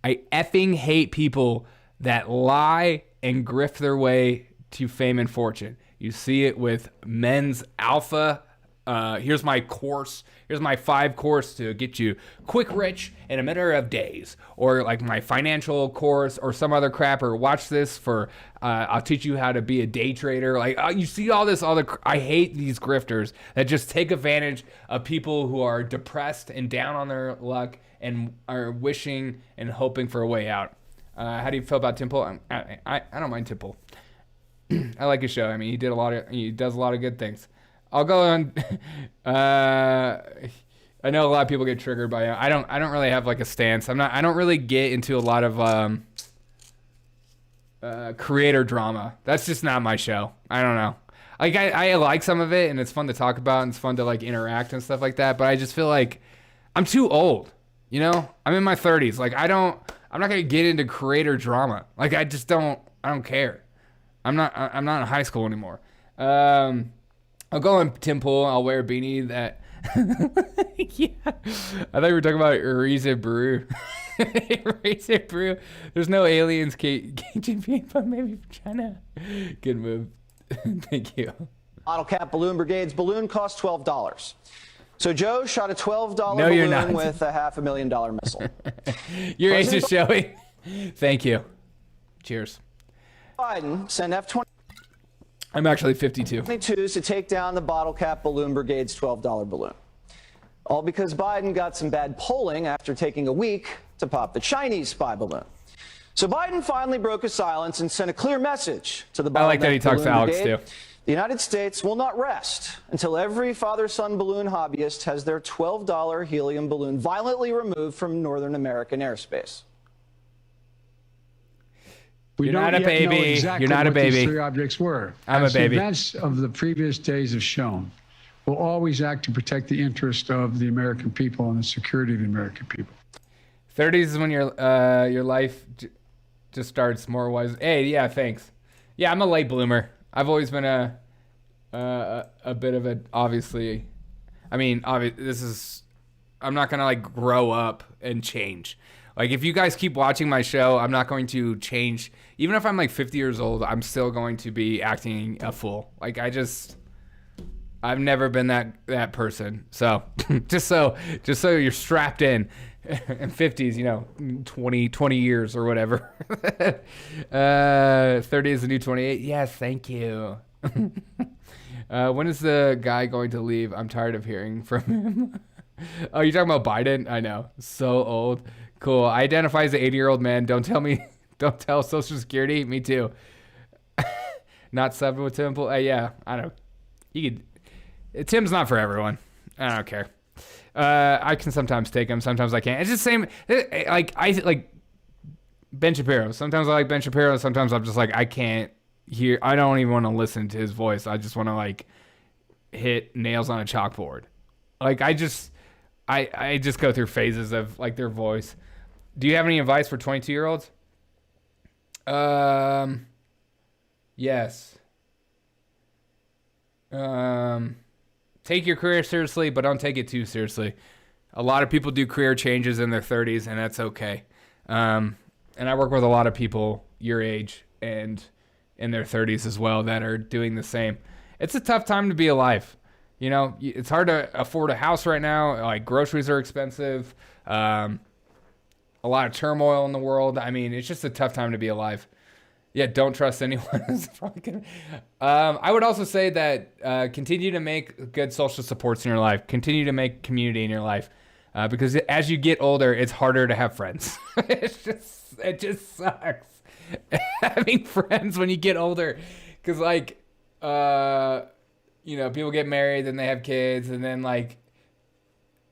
effing hate people that lie and grift their way to fame and fortune. You see it with Men's Alpha. Here's my course. Here's my 5 course to get you quick rich in a matter of days. Or like my financial course or some other crap. Or watch this for, I'll teach you how to be a day trader. Like you see all this other, I hate these grifters that just take advantage of people who are depressed and down on their luck and are wishing and hoping for a way out. How do you feel about Timple? I don't mind Timple. I like his show. I mean, he does a lot of good things. I'll go on. I know a lot of people get triggered by him. I don't really have like a stance. I don't really get into a lot of creator drama. That's just not my show. I don't know. Like I like some of it and it's fun to talk about and it's fun to like interact and stuff like that. But I just feel like I'm too old. You know, I'm in my 30s. Like I'm not gonna get into creator drama. Like I don't care. I'm not in high school anymore. I'll go on Tim Pool. I'll wear a beanie that. Yeah, I thought we were talking about Erisa Brew. Erisa Brew. There's no aliens, KGB, but maybe from China. Good move. Thank you. Bottle Cap Balloon Brigade's balloon cost $12. So Joe shot a $12 you're balloon not. with a $500,000 missile. Your age is showing. Thank you. Cheers. Biden sent F-22s I'm actually 52. to take down the Bottle Cap Balloon Brigade's $12 balloon. All because Biden got some bad polling after taking a week to pop the Chinese spy balloon. So Biden finally broke his silence and sent a clear message to the I like that he talks to Alex Brigade. too. The United States will not rest until every father-son balloon hobbyist has their $12 helium balloon violently removed from Northern American airspace. We You're don't not a yet know baby. exactly You're not a what these baby. three objects were. I'm a As baby. The events of the previous days have shown, we'll always act to protect the interest of the American people and the security of the American people. 30s is when your life just starts more wise. Hey, yeah, thanks. Yeah, I'm a late bloomer. I've always been a bit of a, obviously, I mean, I'm not going to like grow up and change. Like if you guys keep watching my show, I'm not going to change. Even if I'm like 50 years old, I'm still going to be acting a fool. Like I've never been that person. So just so you're strapped in 50s, you know, 20 years or whatever. 30 is the new 28. Yes, thank you. When is the guy going to leave? I'm tired of hearing from him. Oh, you're talking about Biden? I know. So old. Cool. I identify as an 80-year-old man. Don't tell Social Security. Me too. Not subbing with Tim. Yeah, I don't. Tim's not for everyone. I don't care. I can sometimes take him. Sometimes I can't. It's just the same. Like I like Ben Shapiro. Sometimes I like Ben Shapiro. Sometimes I'm just like I can't hear. I don't even want to listen to his voice. I just want to like hit nails on a chalkboard. Like I just go through phases of like their voice. Do you have any advice for 22-year-olds? Yes. Take your career seriously, but don't take it too seriously. A lot of people do career changes in their 30s, and that's okay. And I work with a lot of people your age and in their 30s as well that are doing the same. It's a tough time to be alive. You know, it's hard to afford a house right now. Like groceries are expensive. A lot of turmoil in the world. I mean, it's just a tough time to be alive. Yeah, don't trust anyone. I would also say that continue to make good social supports in your life. Continue to make community in your life. Because as you get older, it's harder to have friends. It just sucks having friends when you get older. Because like, you know, people get married, then they have kids, and then like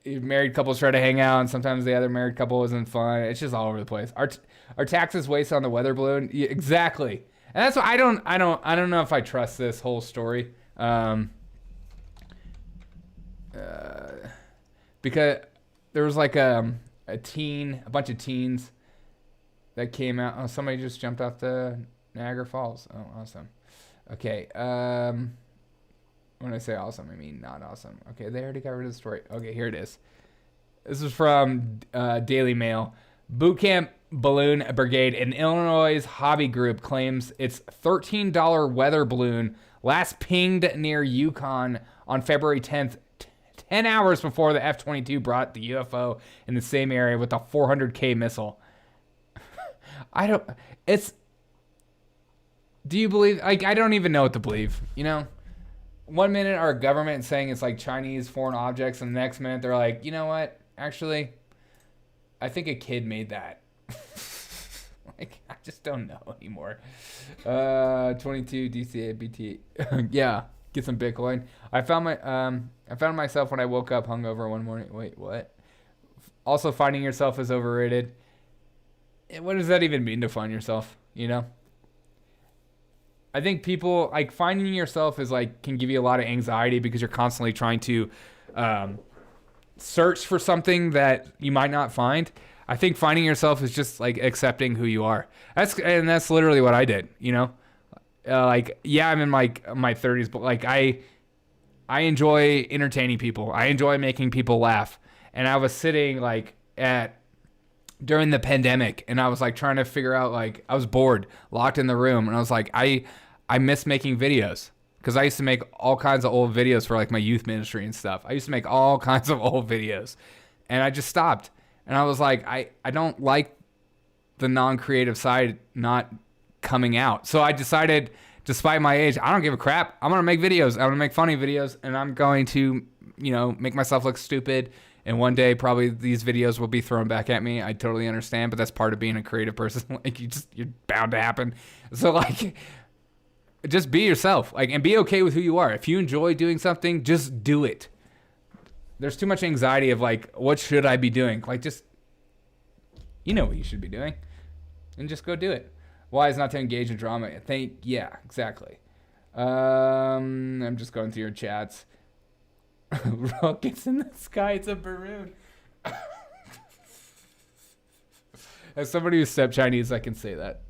married couples try to hang out, and sometimes the other married couple isn't fun. It's just all over the place. Our taxes waste on the weather balloon. Yeah, exactly. And that's why I don't know if I trust this whole story. Because there was like a bunch of teens that came out. Oh, somebody just jumped off the Niagara Falls. Oh, awesome. Okay. When I say awesome, I mean not awesome. Okay, they already got rid of the story. Okay, here it is. This is from Daily Mail. Boot Camp Balloon Brigade, an Illinois hobby group, claims its $13 weather balloon last pinged near Yukon on February 10th, 10 hours before the F-22 brought the UFO in the same area with a 400K missile. Do you believe, like, I don't even know what to believe, you know? One minute our government is saying it's like Chinese foreign objects, and the next minute they're like, you know what? Actually, I think a kid made that. Like, I just don't know anymore. 22 DCA BT. Yeah, get some Bitcoin. I found myself when I woke up hungover one morning. Wait, what? Also, finding yourself is overrated. What does that even mean to find yourself? You know? I think people like finding yourself is like can give you a lot of anxiety because you're constantly trying to search for something that you might not find. I think finding yourself is just like accepting who you are. That's literally what I did. You know, like yeah, I'm in my 30s, but like I enjoy entertaining people. I enjoy making people laugh. And I was sitting like during the pandemic, and I was like trying to figure out, like, I was bored, locked in the room, and I was like, I miss making videos. Because I used to make all kinds of old videos for like my youth ministry and stuff. I used to make all kinds of old videos. And I just stopped. And I was like, I don't like the non-creative side not coming out. So I decided, despite my age, I don't give a crap. I'm going to make videos. I'm going to make funny videos. And I'm going to, you know, make myself look stupid. And one day, probably these videos will be thrown back at me. I totally understand. But that's part of being a creative person. Like, you're bound to happen. So, like, just be yourself, like, and be okay with who you are. If you enjoy doing something, just do it. There's too much anxiety of like, what should I be doing? Like, just, you know what you should be doing, and just go do it. Why is not to engage in drama? Yeah, exactly. I'm just going through your chats. Rockets in the sky. It's a balloon. As somebody who's step Chinese, I can say that.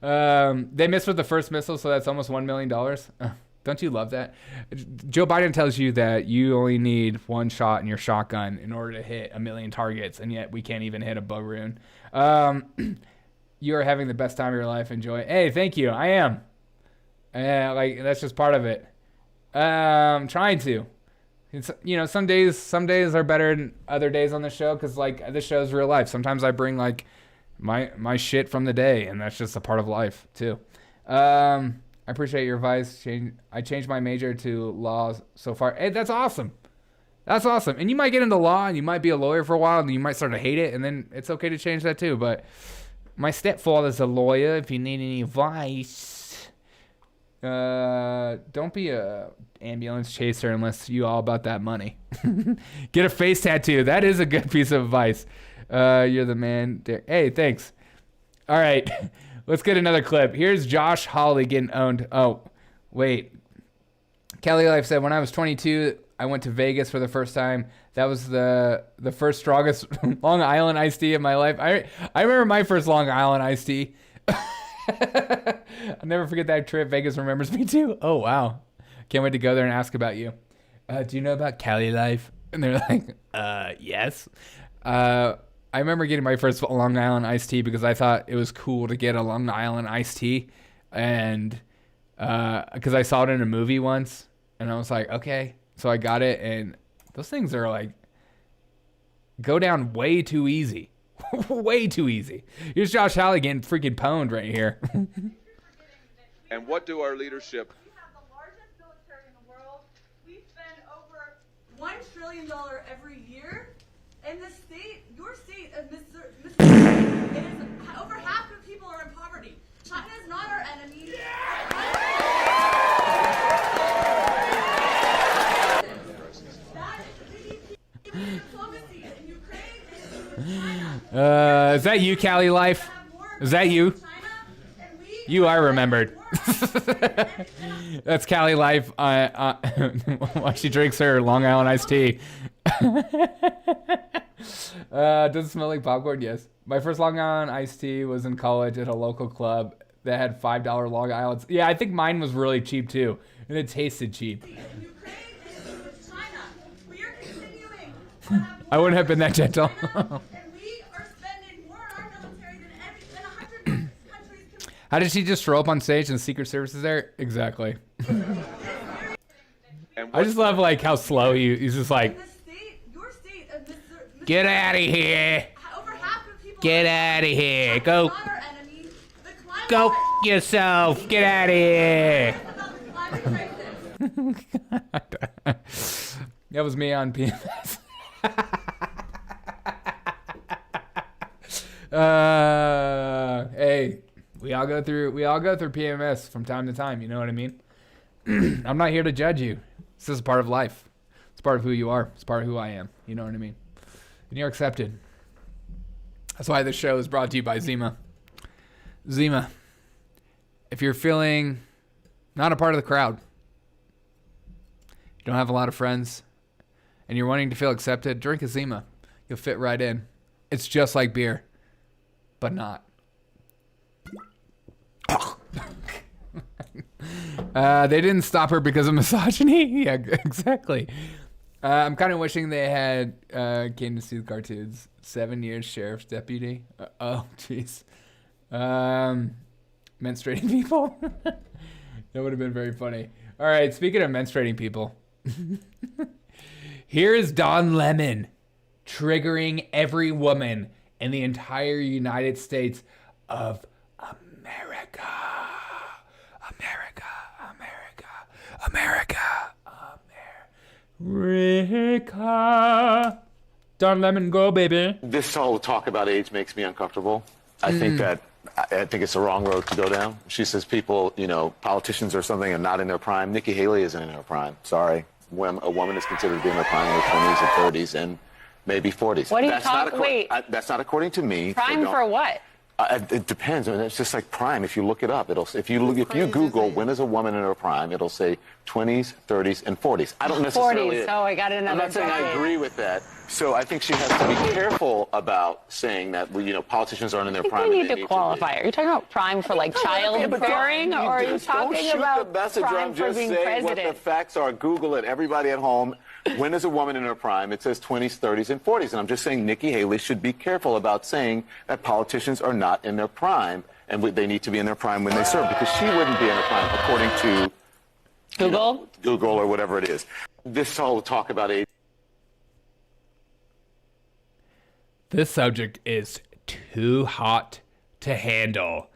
They missed with the first missile, so that's almost $1 million. Don't you love that? Joe Biden tells you that you only need one shot in your shotgun in order to hit 1 million targets, and yet we can't even hit a balloon. You are having the best time of your life. Enjoy. Hey, thank you. I am. Like, that's just part of it. I'm trying to. It's, you know, some days are better than other days on the show, because like this show's real life. Sometimes I bring like my shit from the day, and that's just a part of life too. I appreciate your advice. I changed my major to law so far. Hey, that's awesome. That's awesome. And you might get into law, and you might be a lawyer for a while, and you might start to hate it, and then it's okay to change that too. But my stepfather's a lawyer. If you need any advice, don't be a ambulance chaser unless you all about that money. Get a face tattoo. That is a good piece of advice. You're the man. Hey, thanks. All right, let's get another clip. Here's Josh Hawley getting owned. Oh, wait. Kelly Life said, when I was 22, I went to Vegas for the first time. That was the first strongest Long Island iced tea of my life. I remember my first Long Island iced tea. I'll never forget that trip. Vegas remembers me too. Oh, wow. Can't wait to go there and ask about you. Do you know about Cali Life? And they're like, yes. I remember getting my first Long Island iced tea because I thought it was cool to get a Long Island iced tea. And because I saw it in a movie once. And I was like, okay. So I got it. And those things are like, go down way too easy. Way too easy. Here's Josh Halley getting freaking pwned right here. And what do our leadership... We have the largest military in the world. We spend over $1 trillion every year. And the state, your state of Mississippi, is over half of people are in poverty. China is not our enemy. Is that you, Cali Life? Is that you? You are remembered. That's Cali Life while she drinks her Long Island iced tea. Does it smell like popcorn? Yes. My first Long Island iced tea was in college at a local club that had $5 Long Islands. Yeah, I think mine was really cheap too, and it tasted cheap. I wouldn't have been that gentle. How did she just throw up on stage and Secret Service is there? Exactly. I just love like how slow he's just like, get out of here. Get out of here. Go yourself. Get out of here. That was me on PMS. Hey, we all go through PMS from time to time, you know what I mean? I'm not here to judge you. This is part of life. It's part of who you are. It's part of who I am. You know what I mean? And you're accepted. That's why this show is brought to you by Zima. Zima, if you're feeling not a part of the crowd, you don't have a lot of friends, and you're wanting to feel accepted, drink a Zima. You'll fit right in. It's just like beer, but not. They didn't stop her because of misogyny. Yeah, exactly. I'm kind of wishing they had came to see the cartoons. 7 years sheriff's deputy. Oh, jeez. Menstruating people. That would have been very funny. All right, speaking of menstruating people. Here is Don Lemon triggering every woman in the entire United States of America. America. Don Lemon, go, baby. This whole talk about age makes me uncomfortable. I think it's the wrong road to go down. She says people, politicians or something are not in their prime. Nikki Haley isn't in her prime. Sorry. When a woman is considered to be in her prime in her 20s and 30s and maybe 40s. What are you talking? Wait. That's not according to me. Prime for what? It depends. I mean, it's just like prime. If you look it up, if you Google when is a woman in her prime, it'll say 20s, 30s, and 40s. I don't necessarily. 40s. Oh, I got another. I'm not saying I agree with that. So I think she has to be careful about saying that politicians aren't in their prime. You need to qualify. Are you talking about prime for like childbearing, or are you talking about prime for being president? What the facts are. Google it. Everybody at home. When is a woman in her prime? It says 20s, 30s, and 40s. And I'm just saying Nikki Haley should be careful about saying that politicians are not in their prime and they need to be in their prime when they serve, because she wouldn't be in her prime according to Google or whatever it is. This whole talk about age. This subject is too hot to handle.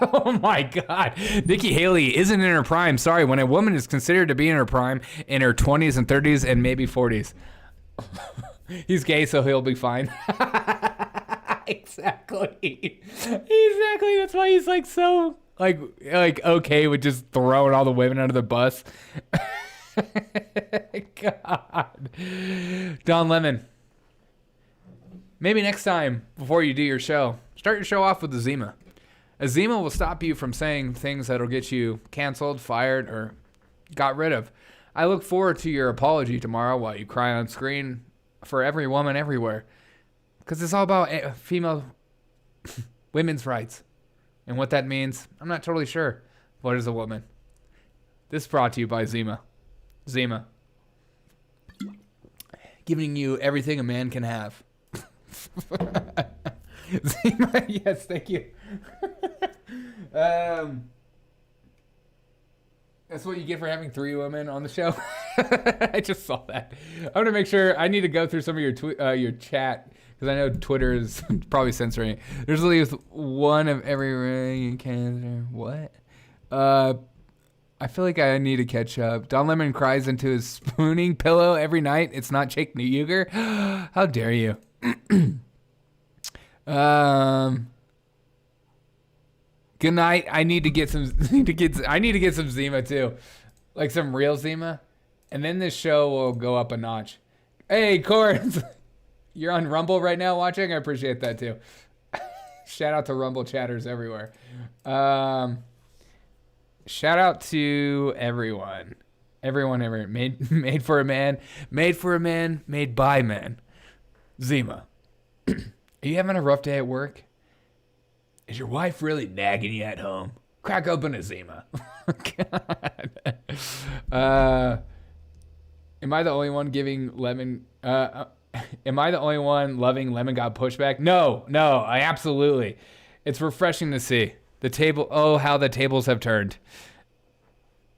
Oh my God. Nikki Haley isn't in her prime. Sorry, when a woman is considered to be in her prime in her 20s and 30s and maybe 40s. He's gay, so he'll be fine. Exactly. That's why he's like so like okay with just throwing all the women under the bus. God. Don Lemon. Maybe next time before you do your show, start your show off with the Zima. A Zima will stop you from saying things that'll get you canceled, fired, or got rid of. I look forward to your apology tomorrow while you cry on screen for every woman everywhere. Because it's all about women's rights. And what that means, I'm not totally sure. What is a woman? This is brought to you by Zima. Zima. Giving you everything a man can have. Zima, yes, thank you. That's what you get for having 3 women on the show. I just saw that. I'm gonna make sure. I need to go through some of your chat because I know Twitter is probably censoring it. There's at least one of every ring you can. What? I feel like I need to catch up. Don Lemon cries into his spooning pillow every night. It's not Jake Newuger. How dare you? Good night. I need to get some. I need to get some Zima too, like some real Zima, and then this show will go up a notch. Hey, Corbs, you're on Rumble right now watching. I appreciate that too. Shout out to Rumble chatters everywhere. Shout out to everyone. Everyone. Made for a man. Made by men. Zima. Are you having a rough day at work? Is your wife really nagging you at home? Crack open a Zima. God. Am I the only one giving lemon? Am I the only one loving Lemon Got Pushback? No, I absolutely. It's refreshing to see the table. Oh, how the tables have turned.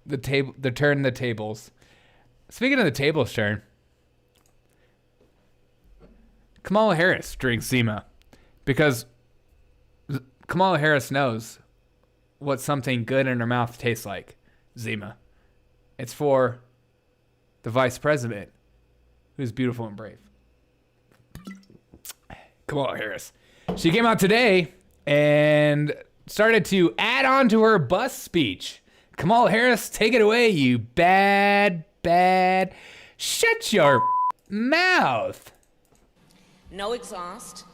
The tables. Speaking of the tables turn, Kamala Harris drinks Zima because Kamala Harris knows what something good in her mouth tastes like. Zima. It's for the vice president, who's beautiful and brave. Kamala Harris. She came out today and started to add on to her bus speech. Kamala Harris, take it away, you bad. Shut your mouth. No exhaust,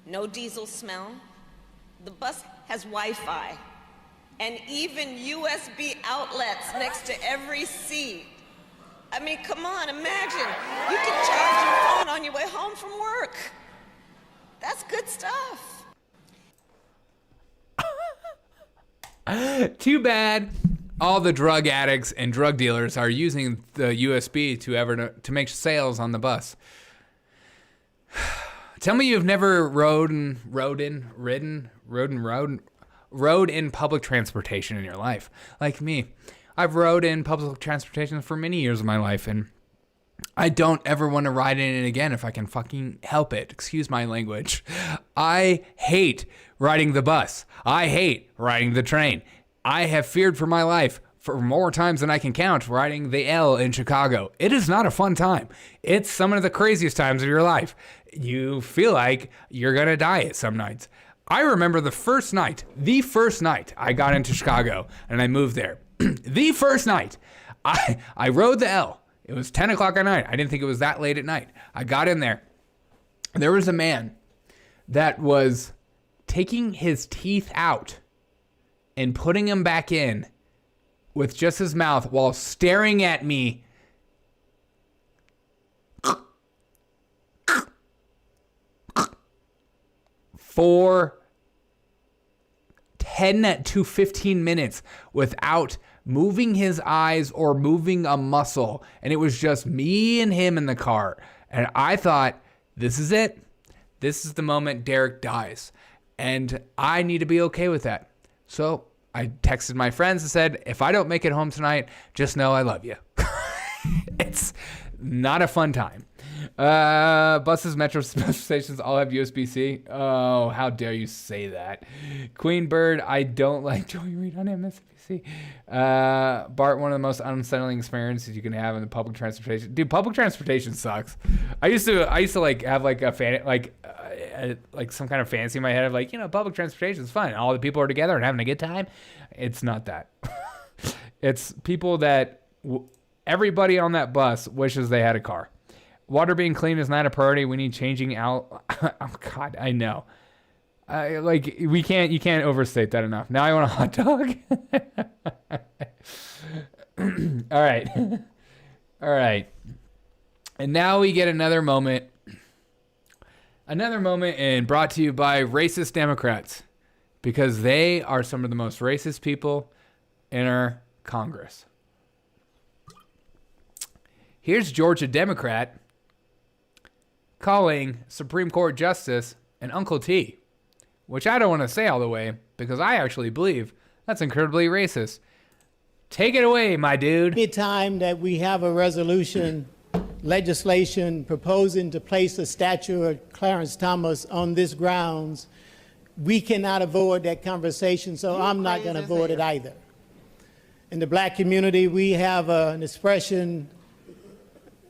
no diesel smell. The bus has Wi-Fi and even USB outlets next to every seat. I mean, come on, imagine. You can charge your phone on your way home from work. good stuff. Too bad all the drug addicts and drug dealers are using the USB to make sales on the bus. Tell me you've never rode in public transportation in your life. Like me. I've rode in public transportation for many years of my life, and I don't ever want to ride in it again if I can fucking help it. Excuse my language. I hate riding the bus. I hate riding the train. I have feared for my life for more times than I can count riding the L in Chicago. It is not a fun time. It's some of the craziest times of your life. You feel like you're going to die at some nights. I remember the first night I got into Chicago and I moved there. The first night I rode the L. It was 10 o'clock at night. I didn't think it was that late at night. I got in there. There was a man that was taking his teeth out and putting them back in with just his mouth while staring at me for 10 to 15 minutes without moving his eyes or moving a muscle. And it was just me and him in the car. And I thought, this is it. This is the moment Derek dies. And I need to be okay with that. So I texted my friends and said, if I don't make it home tonight, just know I love you. It's not a fun time. Buses, metro stations all have USB-C. Oh, how dare you say that. Queen Bird, I don't like Joey Reid on MSNBC. Bart, one of the most unsettling experiences you can have in the public transportation. Dude, public transportation sucks. I used to like have like a fan, like some kind of fantasy in my head of like, public transportation is fun. All the people are together and having a good time. It's not that. It's people that everybody on that bus wishes they had a car. Water being clean is not a priority. We need changing out. Oh God, I know. You can't overstate that enough. Now I want a hot dog. All right. All right. And now we get another moment. Another moment, and brought to you by racist Democrats, because they are some of the most racist people in our Congress. Here's Georgia Democrat calling Supreme Court Justice an Uncle T, which I don't want to say all the way because I actually believe that's incredibly racist. Take it away, my dude. Anytime that we have a legislation proposing to place a statue of Clarence Thomas on this grounds, we cannot avoid that conversation, so I'm not going to avoid it either. In the black community, we have an expression,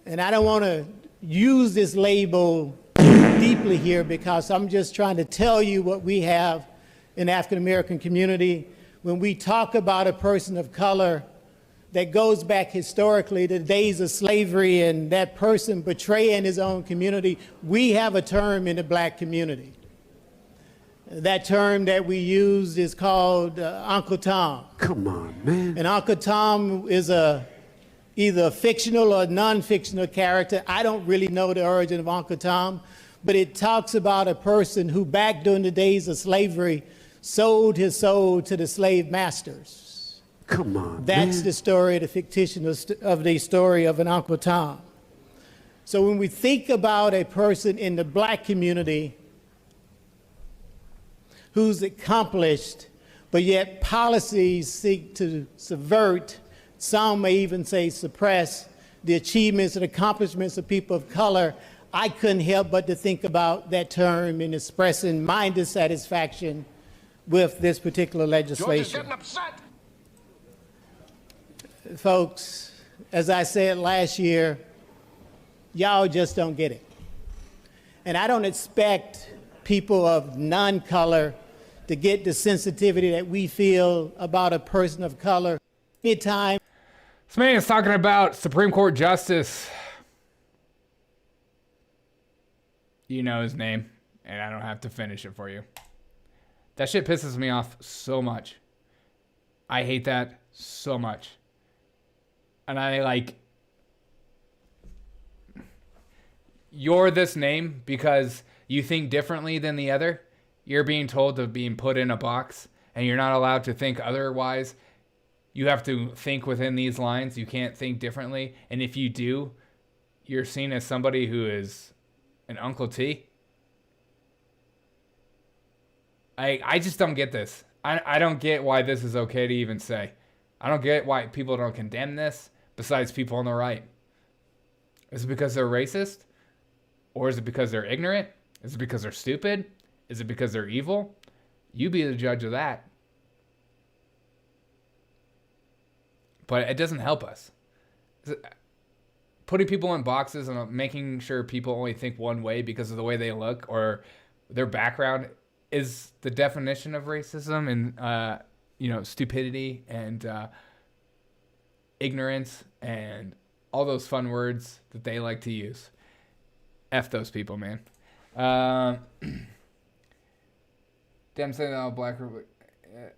and I don't want to use this label deeply here because I'm just trying to tell you what we have in the African American community. When we talk about a person of color that goes back historically to the days of slavery and that person betraying his own community, we have a term in the black community. That term that we use is called Uncle Tom. Come on, man. And Uncle Tom is either a fictional or non-fictional character. I don't really know the origin of Uncle Tom, but it talks about a person who back during the days of slavery sold his soul to the slave masters. Come on, That's man. the story, the fiction of the story of an Uncle Tom. So when we think about a person in the black community who's accomplished, but yet policies seek to subvert, some may even say suppress, the achievements and accomplishments of people of color, I couldn't help but to think about that term in expressing my dissatisfaction with this particular legislation. Georgia's getting upset. Folks, as I said last year, y'all just don't get it. And I don't expect people of non-color to get the sensitivity that we feel about a person of color. Anytime. This man is talking about Supreme Court Justice. You know his name, and I don't have to finish it for you. That shit pisses me off so much. I hate that so much. And you're this name because you think differently than the other, you're being told to being put in a box, and you're not allowed to think otherwise. You have to think within these lines. You can't think differently. And if you do, you're seen as somebody who is an Uncle T. I just don't get this. I don't get why this is okay to even say. I don't get why people don't condemn this, besides people on the right. Is it because they're racist? Or is it because they're ignorant? Is it because they're stupid? Is it because they're evil? You be the judge of that. But it doesn't help us. Putting people in boxes and making sure people only think one way because of the way they look or their background is the definition of racism and stupidity and ignorance and all those fun words that they like to use. F those people, man. Them say that all black.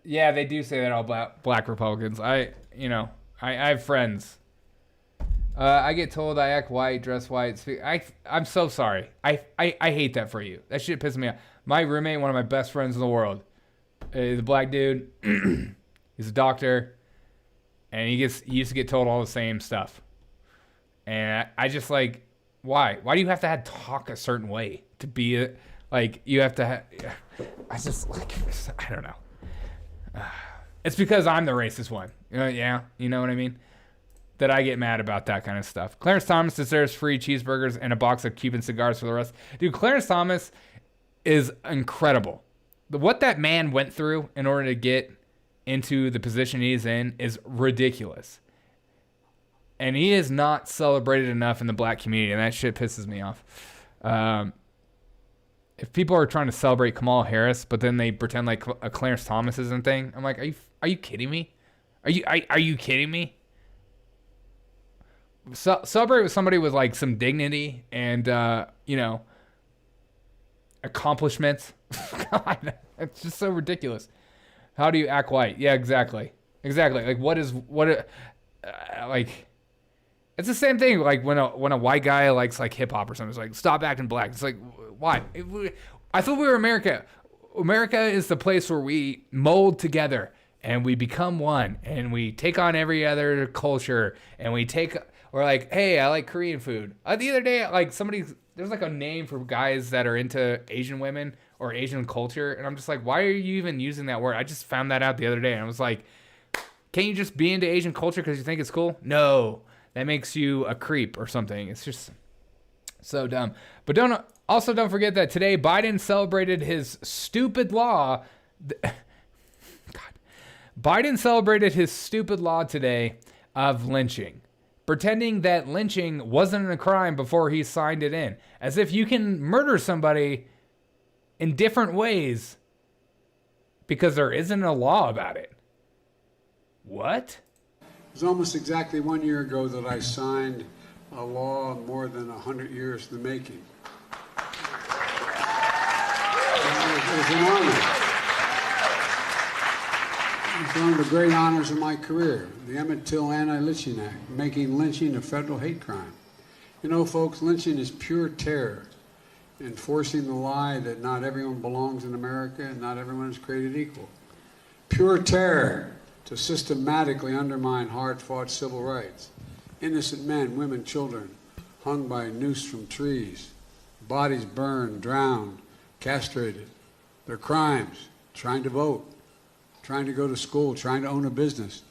Yeah, they do say that all black Republicans. I have friends. I get told I act white, dress white. I'm so sorry. I hate that for you. That shit pisses me off. My roommate, one of my best friends in the world, is a black dude. He's a doctor, and he used to get told all the same stuff. And I just like, why? Why do you have to talk a certain way to be like? You have to. I just like. I don't know. It's because I'm the racist one. Yeah, you know what I mean? That I get mad about that kind of stuff. Clarence Thomas deserves free cheeseburgers and a box of Cuban cigars for the rest. Dude, Clarence Thomas is incredible. What that man went through in order to get into the position he's in is ridiculous. And he is not celebrated enough in the black community, and that shit pisses me off. If people are trying to celebrate Kamala Harris, but then they pretend like a Clarence Thomas isn't thing, I'm like, are you kidding me? Are you kidding me? Celebrate with somebody with like some dignity and accomplishments. God, it's just so ridiculous. How do you act white? Yeah, exactly. Like like it's the same thing. Like when a white guy likes like hip hop or something, it's like stop acting black. It's like why? I thought we were America. America is the place where we mold together and we become one and we take on every other culture and we're like, hey, I like Korean food. The other day, like there's like a name for guys that are into Asian women or Asian culture. And I'm just like, why are you even using that word? I just found that out the other day. And I was like, can't you just be into Asian culture because you think it's cool? No, that makes you a creep or something. It's just so dumb. But don't forget that today Biden celebrated his stupid law. Biden celebrated his stupid law today of lynching, pretending that lynching wasn't a crime before he signed it in, as if you can murder somebody in different ways because there isn't a law about it. What? It was almost exactly 1 year ago that I signed a law more than 100 years in the making. It was an honor. It's one of the great honors of my career, the Emmett Till Anti-Lynching Act, making lynching a federal hate crime. You know, folks, lynching is pure terror, enforcing the lie that not everyone belongs in America and not everyone is created equal. Pure terror to systematically undermine hard-fought civil rights. Innocent men, women, children, hung by a noose from trees, bodies burned, drowned, castrated. Their crimes, trying to vote, trying to go to school, trying to own a business,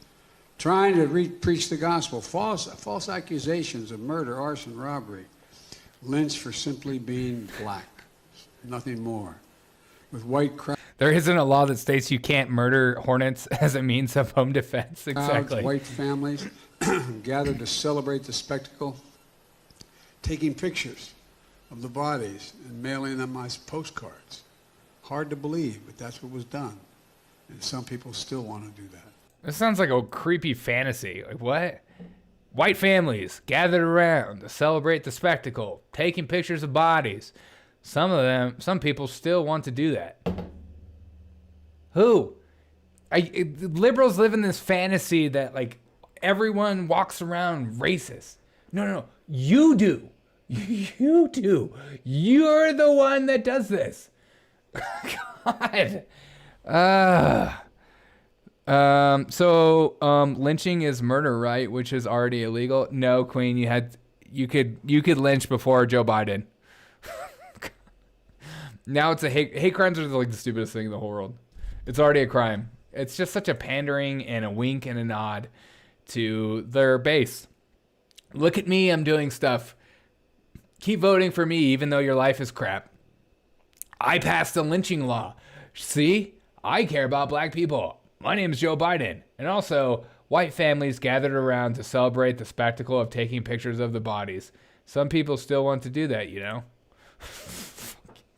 trying to preach the gospel, false accusations of murder, arson, robbery, lynched for simply being black, nothing more. With white crowds. There isn't a law that states you can't murder hornets as a means of home defense. Exactly. White families gathered to celebrate the spectacle, taking pictures of the bodies and mailing them as postcards. Hard to believe, but that's what was done. And some people still want to do that. This sounds like a creepy fantasy. Like what? White families gathered around to celebrate the spectacle, taking pictures of bodies. Some people still want to do that. Who? Liberals live in this fantasy that like everyone walks around racist. No. You do. You do. You're the one that does this. God. Lynching is murder, right? Which is already illegal. No, Queen, you could lynch before Joe Biden. Now it's a hate crimes are like the stupidest thing in the whole world. It's already a crime. It's just such a pandering and a wink and a nod to their base. Look at me, I'm doing stuff. Keep voting for me even though your life is crap. I passed a lynching law. See? I care about black people. My name is Joe Biden. And also, white families gathered around to celebrate the spectacle of taking pictures of the bodies. Some people still want to do that, you know?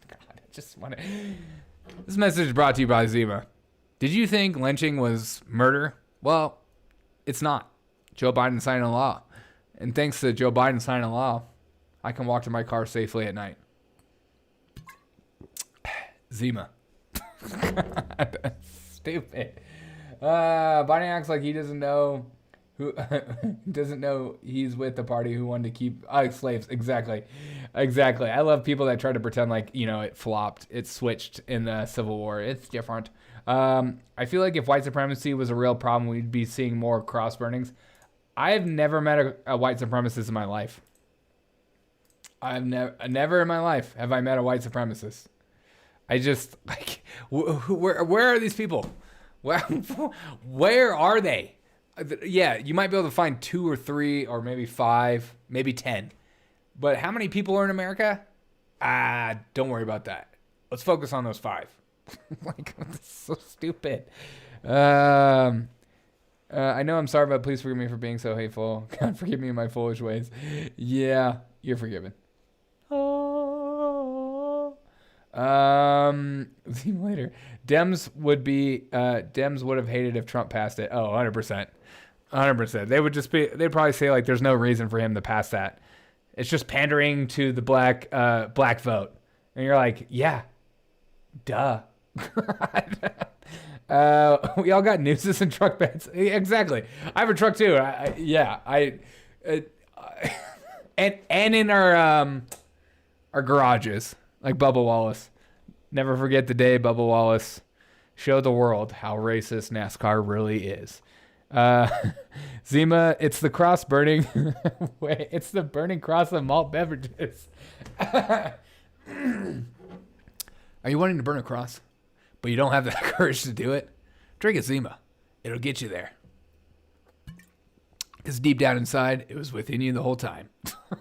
God, I just want to... This message is brought to you by Zima. Did you think lynching was murder? Well, it's not. Joe Biden signed a law. And thanks to Joe Biden signing a law, I can walk to my car safely at night. Zima. Stupid. Biden acts like he doesn't know who doesn't know he's with the party who wanted to keep slaves. Exactly. I love people that try to pretend like, you know, it flopped, it switched in the Civil War. It's different. I feel like if white supremacy was a real problem, we'd be seeing more cross burnings. I've never met a white supremacist in my life. I've never in my life have I met a white supremacist. I just like where are these people? Where are they? Yeah, you might be able to find 2 or 3 or maybe 5, maybe 10. But how many people are in America? Don't worry about that. Let's focus on those 5. Like, that's so stupid. I know I'm sorry, but please forgive me for being so hateful. God, forgive me in my foolish ways. Yeah, you're forgiven. See you later. Dems would have hated if Trump passed it. Oh, 100%. 100%. They'd probably say like there's no reason for him to pass that. It's just pandering to the black vote. And you're like, yeah, duh. We all got nooses and truck beds. Exactly. I have a truck too. And in our garages, like Bubba Wallace. Never forget the day Bubba Wallace showed the world how racist NASCAR really is. Zima, it's the cross burning. Wait, it's the burning cross of malt beverages. Are you wanting to burn a cross, but you don't have the courage to do it? Drink a Zima. It'll get you there. Because deep down inside, it was within you the whole time.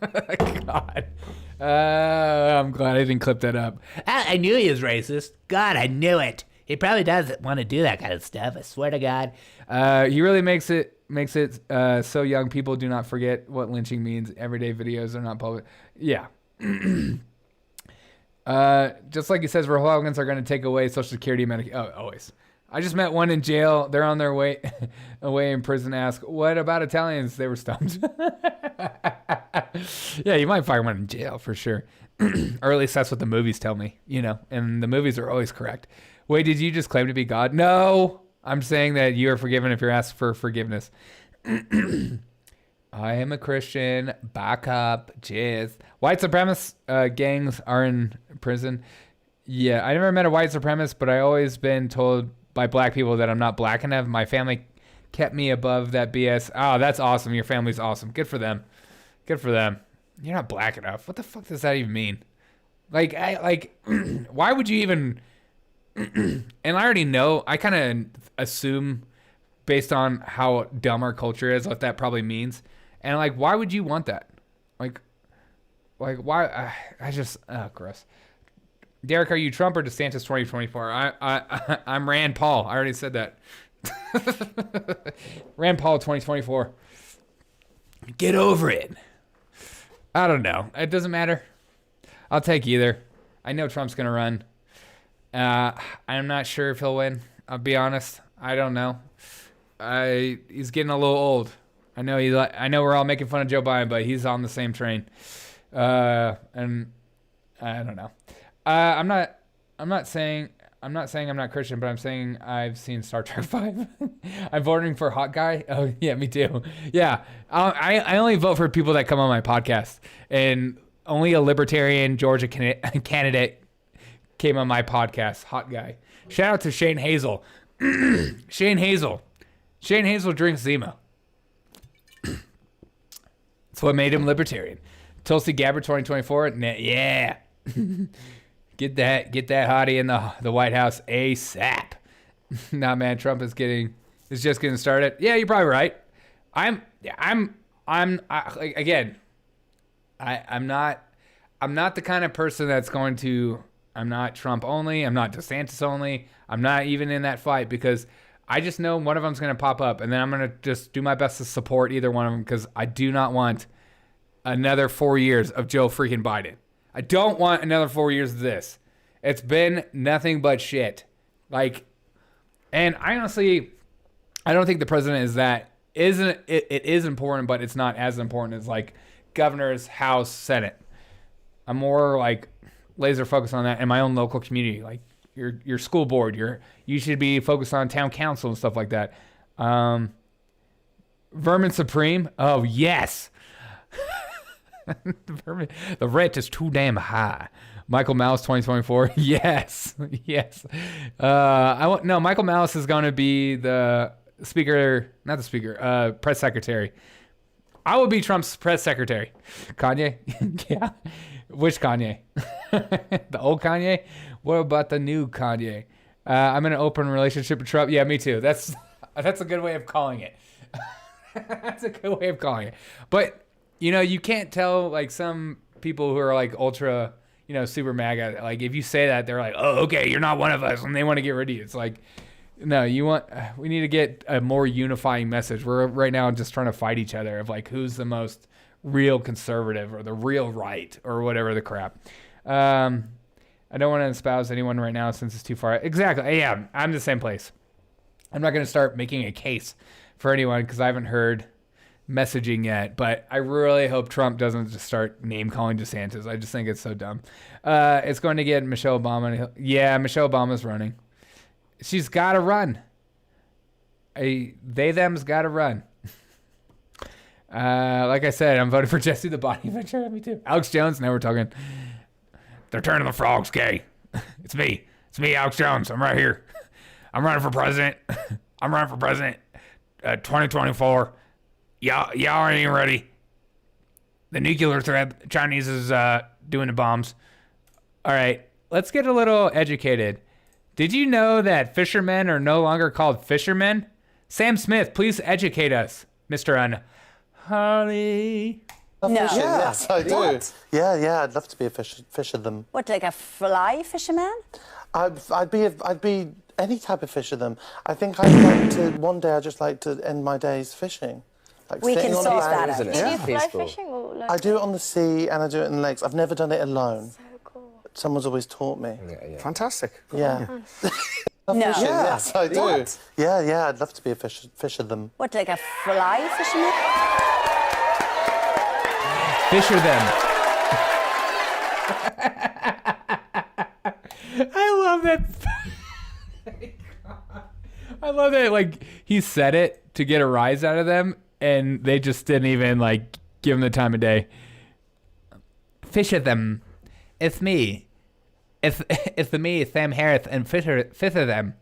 God. I'm glad I didn't clip that up. I knew he was racist. God, I knew it. He probably doesn't want to do that kind of stuff. I swear to God. He really makes it so young people do not forget what lynching means. Everyday videos are not public. Yeah. Just like he says, Republicans are going to take away Social Security, Medicaid. Oh, always. I just met one in jail. They're on their way away in prison. Ask, what about Italians? They were stumped. Yeah, you might find one in jail for sure. Or at least that's what the movies tell me, you know, and the movies are always correct. Wait, did you just claim to be God? No, I'm saying that you are forgiven if you're asked for forgiveness. I am a Christian. Back up. Jizz. White supremacist gangs are in prison. Yeah, I never met a white supremacist, but I always been told by black people that I'm not black enough. My family kept me above that BS. Oh, that's awesome. Your family's awesome. Good for them. Good for them. You're not black enough. What the fuck does that even mean? Like, why would you even... And I already know, I kind of assume based on how dumb our culture is what that probably means. And like, why would you want that? Like why? I just, gross. Derek, are you Trump or DeSantis 2024? I'm Rand Paul. I already said that. Rand Paul 2024. Get over it. I don't know. It doesn't matter. I'll take either. I know Trump's going to run. I'm not sure if he'll win. I'll be honest. I don't know. He's getting a little old. I know we're all making fun of Joe Biden, but he's on the same train. And I don't know. I'm not saying I'm not Christian, but I'm saying I've seen Star Trek 5. I'm voting for Hot Guy. Oh yeah, me too. Yeah. I only vote for people that come on my podcast, and only a libertarian Georgia candidate came on my podcast. Hot guy. Shout out to Shane Hazel. Shane Hazel drinks Zima. That's what made him libertarian. Tulsi Gabbard 2024. Yeah. Get that hottie in the White House ASAP. Nah, man, Trump is just getting started. Yeah, you're probably right. I'm not the kind of person that's going to. I'm not Trump only. I'm not DeSantis only. I'm not even in that fight because I just know one of them's going to pop up, and then I'm going to just do my best to support either one of them because I do not want another 4 years of Joe freaking Biden. I don't want another 4 years of this. It's been nothing but shit. And I honestly, I don't think the president is that. It is important, but it's not as important as governors, House, Senate. I'm more laser focused on that in my own local community, your school board. You should be focused on town council and stuff like that. Vermin Supreme. Oh yes. The rent is too damn high. Michael Malice 2024. Yes. Michael Malice is going to be the speaker, not the speaker, press secretary. I will be Trump's press secretary. Kanye? Yeah. Which Kanye? The old Kanye? What about the new Kanye? I'm in an open relationship with Trump. Yeah, me too. That's a good way of calling it. That's a good way of calling it. But, you can't tell, some people who are, ultra, super MAGA, if you say that, they're like, oh, okay, you're not one of us, and they want to get rid of you. It's no, we need to get a more unifying message. We're right now just trying to fight each other of who's the most real conservative or the real right or whatever the crap. I don't want to espouse anyone right now since it's too far. Exactly. Yeah, I'm the same place. I'm not going to start making a case for anyone because I haven't heard messaging yet, but I really hope Trump doesn't just start name calling DeSantis. I just think it's so dumb. It's going to get Michelle Obama. Yeah, Michelle Obama's running. She's got to run. Them's got to run. Like I said, I'm voting for Jesse the Body Ventura. Me too. Alex Jones. Now we're talking. They're turning the frogs gay. It's me. It's me, Alex Jones. I'm right here. I'm running for president. 2024. Y'all ain't even ready. The nuclear threat. Chinese is doing the bombs. All right. Let's get a little educated. Did you know that fishermen are no longer called fishermen? Sam Smith, please educate us, Mr. Unholly. No. Yes, I do. What? Yeah, I'd love to be a fisherthem. What, like a fly fisherman? I'd be any type of fisherthem. I think one day I'd just like to end my days fishing. We can solve that, isn't it? Yeah. Do you fly fishing? Or I do it on the sea and I do it in lakes. I've never done it alone. So cool. Someone's always taught me. Yeah. Fantastic. Yeah. No. Yes, I do. What? Yeah, I'd love to be a fisherthem. What, like a fly fisherman? Fisherthem. I love that. I love that, he said it to get a rise out of them, and they just didn't even, give him the time of day. Fisherthem. It's me. It's me, Sam Harris, and Fisherthem.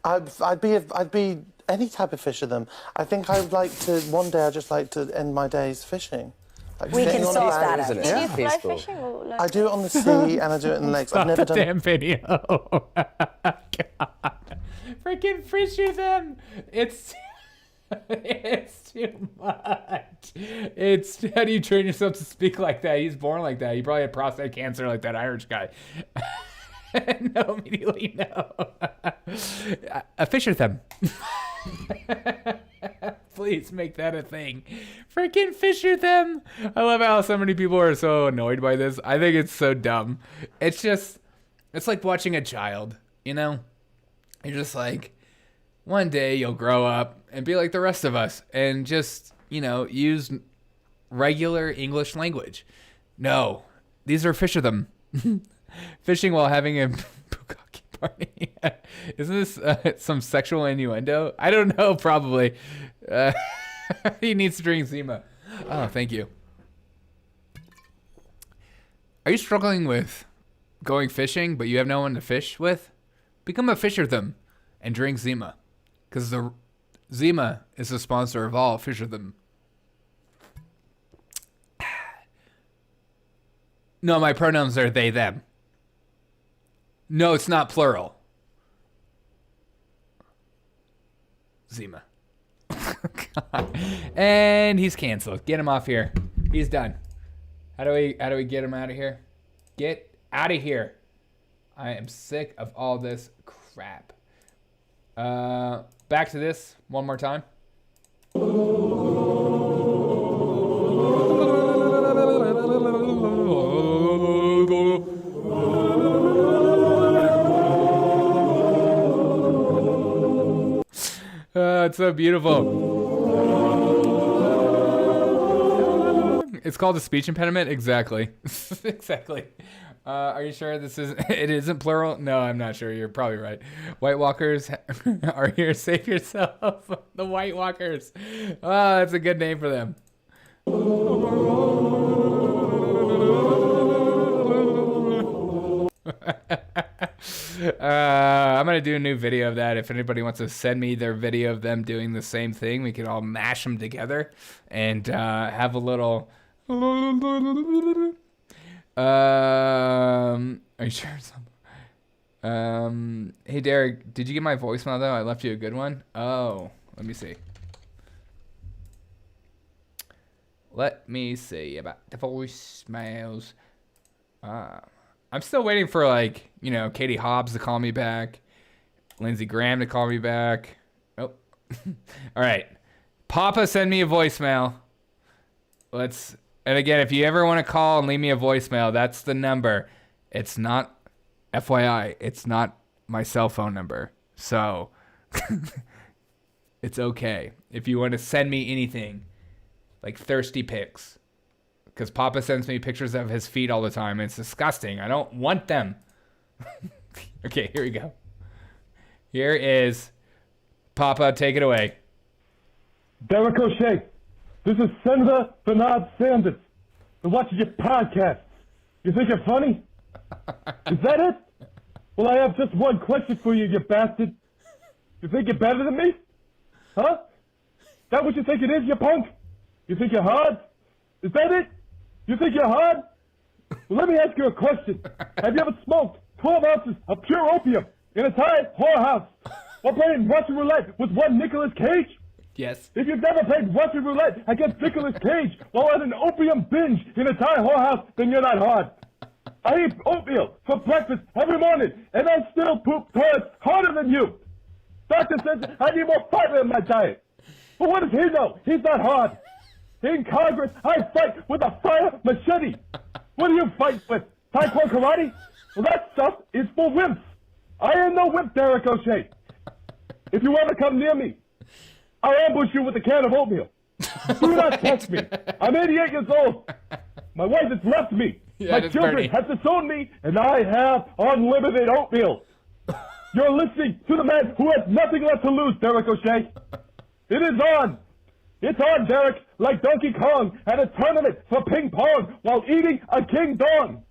I'd be any type of fisherthem. I think one day I'd just like to end my days fishing. We can solve that, isn't it? Do you fly fishing? Or I do it on the sea and I do it in lakes. I've never done damn video. God. Freaking Fisherthem. It's too much. How do you train yourself to speak like that? He's born like that. He probably had prostate cancer like that Irish guy. No, immediately no. A Fisherthem. Please make that a thing. Freaking Fisherthem. I love how so many people are so annoyed by this. I think it's so dumb. It's like watching a child, You're just one day you'll grow up and be like the rest of us and just, use regular English language. No, these are Fisherthem. Fishing while having a bukkake party. Isn't this some sexual innuendo? I don't know, probably. He needs to drink Zima. Oh, thank you. Are you struggling with going fishing, but you have no one to fish with? Become a Fisherthem and drink Zima. Because the Zima is the sponsor of all Fisherthem. No, my pronouns are they, them. No, it's not plural. Zima. God. And he's canceled. Get him off here. He's done. How do we get him out of here? Get out of here. I am sick of all this crap. Back to this one more time. It's so beautiful. It's called a speech impediment? Exactly. Exactly. Are you sure this isn't, it isn't plural? No, I'm not sure. You're probably right. White Walkers are here. Save yourself. The White Walkers. Oh, that's a good name for them. I'm going to do a new video of that. If anybody wants to send me their video of them doing the same thing, we can all mash them together and have a little... are you sure? Hey, Derek, did you get my voicemail, though? I left you a good one. Oh, let me see. Let me see about the voicemails. I'm still waiting for, like, you know, Katie Hobbs to call me back. Lindsey Graham to call me back. Oh. All right. Papa, send me a voicemail. And again, if you ever want to call and leave me a voicemail, that's the number. It's not, FYI, it's not my cell phone number. So, it's okay. If you want to send me anything, like thirsty pics. Because Papa sends me pictures of his feet all the time. It's disgusting. I don't want them. Okay, here we go. Here is Papa. Take it away. Derek O'Shea, this is Senator Bernard Sanders. I'm watching your podcast. You think you're funny? Is that it? Well, I have just one question for you, you bastard. You think you're better than me? Huh? That what you think it is, you punk? You think you're hard? Is that it? You think you're hard? Well, let me ask you a question. Have you ever smoked 12 ounces of pure opium in a Thai whorehouse or playing Russian roulette with one Nicolas Cage? Yes. If you've never played Russian roulette against Nicolas Cage while on an opium binge in a Thai whorehouse, then you're not hard. I eat oatmeal for breakfast every morning, and I still poop toilets harder than you. Doctor says I need more fiber in my diet. But what does he know? He's not hard. In Congress, I fight with a fire machete. What do you fight with? Taekwondo karate? Well, that stuff is for wimps. I am no wimp, Derek O'Shea. If you ever come near me, I'll ambush you with a can of oatmeal. Do not touch me. I'm 88 years old. My wife has left me. Yeah, my children have disowned me, and I have unlimited oatmeal. You're listening to the man who has nothing left to lose, Derek O'Shea. It is on. It's on, Derek, like Donkey Kong at a tournament for ping pong while eating a King Dong.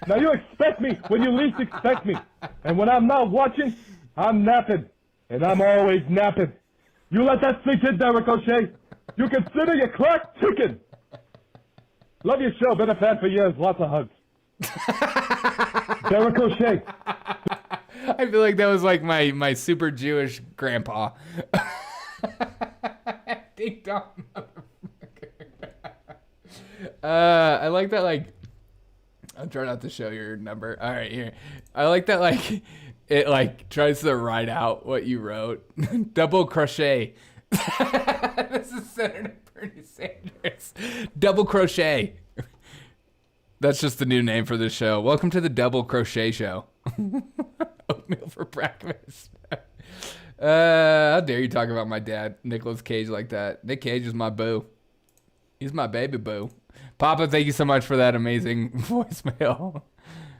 Now you expect me when you least expect me. And when I'm not watching, I'm napping. And I'm always napping. You let that sink in, Derek O'Shea. You consider your cracked chicken. Love your show. Been a fan for years. Lots of hugs. Derek O'Shea. I feel like that was like my super Jewish grandpa. Ding dong, I like that, like, I'm trying not to show your number. All right, here. I like that, like, it, like, tries to write out what you wrote. Double crochet. This is Senator Bernie Sanders. Double crochet. That's just the new name for this show. Welcome to the Double Crochet Show. Oatmeal for breakfast. How dare you talk about my dad, Nicolas Cage, like that? Nick Cage is my boo. He's my baby boo. Papa, thank you so much for that amazing voicemail.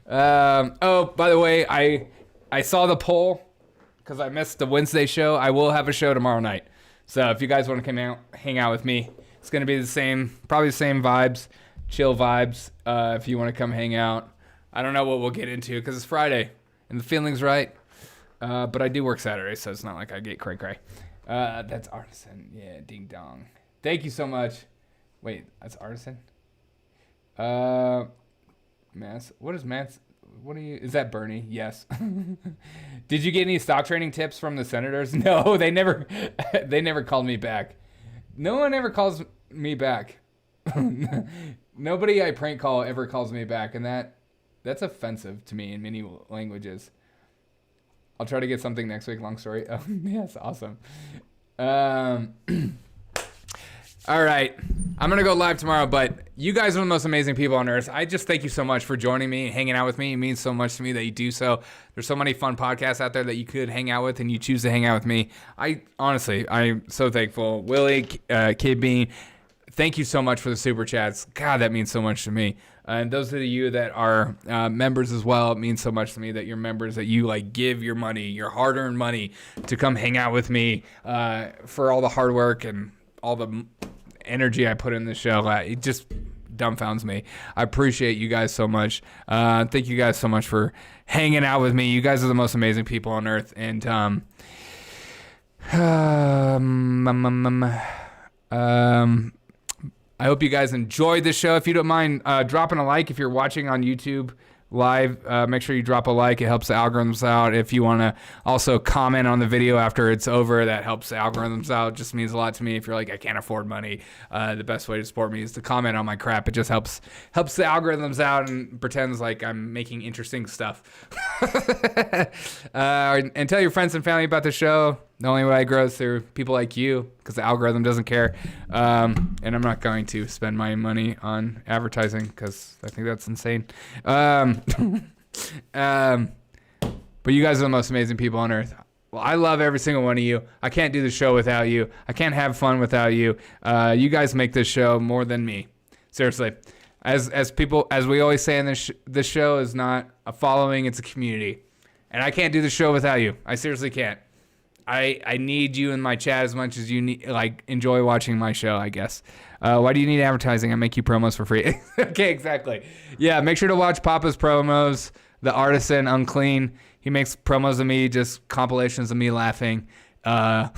Oh, by the way, I saw the poll because I missed the Wednesday show. I will have a show tomorrow night. So if you guys want to come out, hang out with me, it's going to be the same, probably the same vibes. chill vibes. If you want to come hang out, I don't know what we'll get into because it's Friday and the feeling's right. But I do work Saturday, so it's not like I get cray-cray. That's Artisan. Yeah, ding dong. Thank you so much. Wait, that's Artisan? Mass. What is Mass? What are you? Is that Bernie? Yes. Did you get any stock trading tips from the senators? No, they never. They never called me back. No one ever calls me back. Nobody I prank call ever calls me back, and that's offensive to me in many languages. I'll try to get something next week. Long story. Oh, yes, awesome. All right. I'm going to go live tomorrow, but you guys are the most amazing people on earth. I just thank you so much for joining me and hanging out with me. It means so much to me that you do so. There's so many fun podcasts out there that you could hang out with, and you choose to hang out with me. I'm so thankful. Willie, Kid Bean, thank you so much for the super chats. God, that means so much to me. And those of you that are members as well, it means so much to me that you're members, that you like give your money, your hard-earned money, to come hang out with me for all the hard work and all the energy I put in the show. It just dumbfounds me. I appreciate you guys so much. Thank you guys so much for hanging out with me. You guys are the most amazing people on earth. And I hope you guys enjoyed this show. If you don't mind dropping a like if you're watching on YouTube live, make sure you drop a like. It helps the algorithms out. If you want to also comment on the video after it's over, that helps the algorithms out. It just means a lot to me. If you're like, I can't afford money, the best way to support me is to comment on my crap. It just helps the algorithms out and pretends like I'm making interesting stuff. And tell your friends and family about the show. The only way I grow is through people like you, because the algorithm doesn't care. And I'm not going to spend my money on advertising because I think that's insane. But you guys are the most amazing people on earth. Well, I love every single one of you. I can't do the show without you. I can't have fun without you. You guys make this show more than me. Seriously. As we always say in this show is not a following, it's a community. And I can't do the show without you. I seriously can't. I need you in my chat as much as you need, enjoy watching my show, I guess. Why do you need advertising? I make you promos for free. Okay, exactly. Yeah, make sure to watch Papa's promos, the Artisan Unclean. He makes promos of me, just compilations of me laughing. And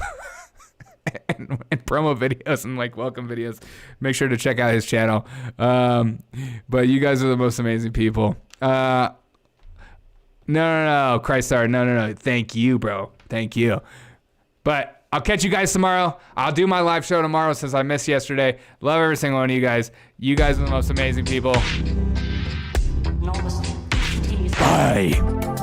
promo videos and welcome videos. Make sure to check out his channel. But you guys are the most amazing people. No, Christar, no. Thank you, bro. Thank you. But I'll catch you guys tomorrow. I'll do my live show tomorrow since I missed yesterday. Love every single one of you guys. You guys are the most amazing people. Bye.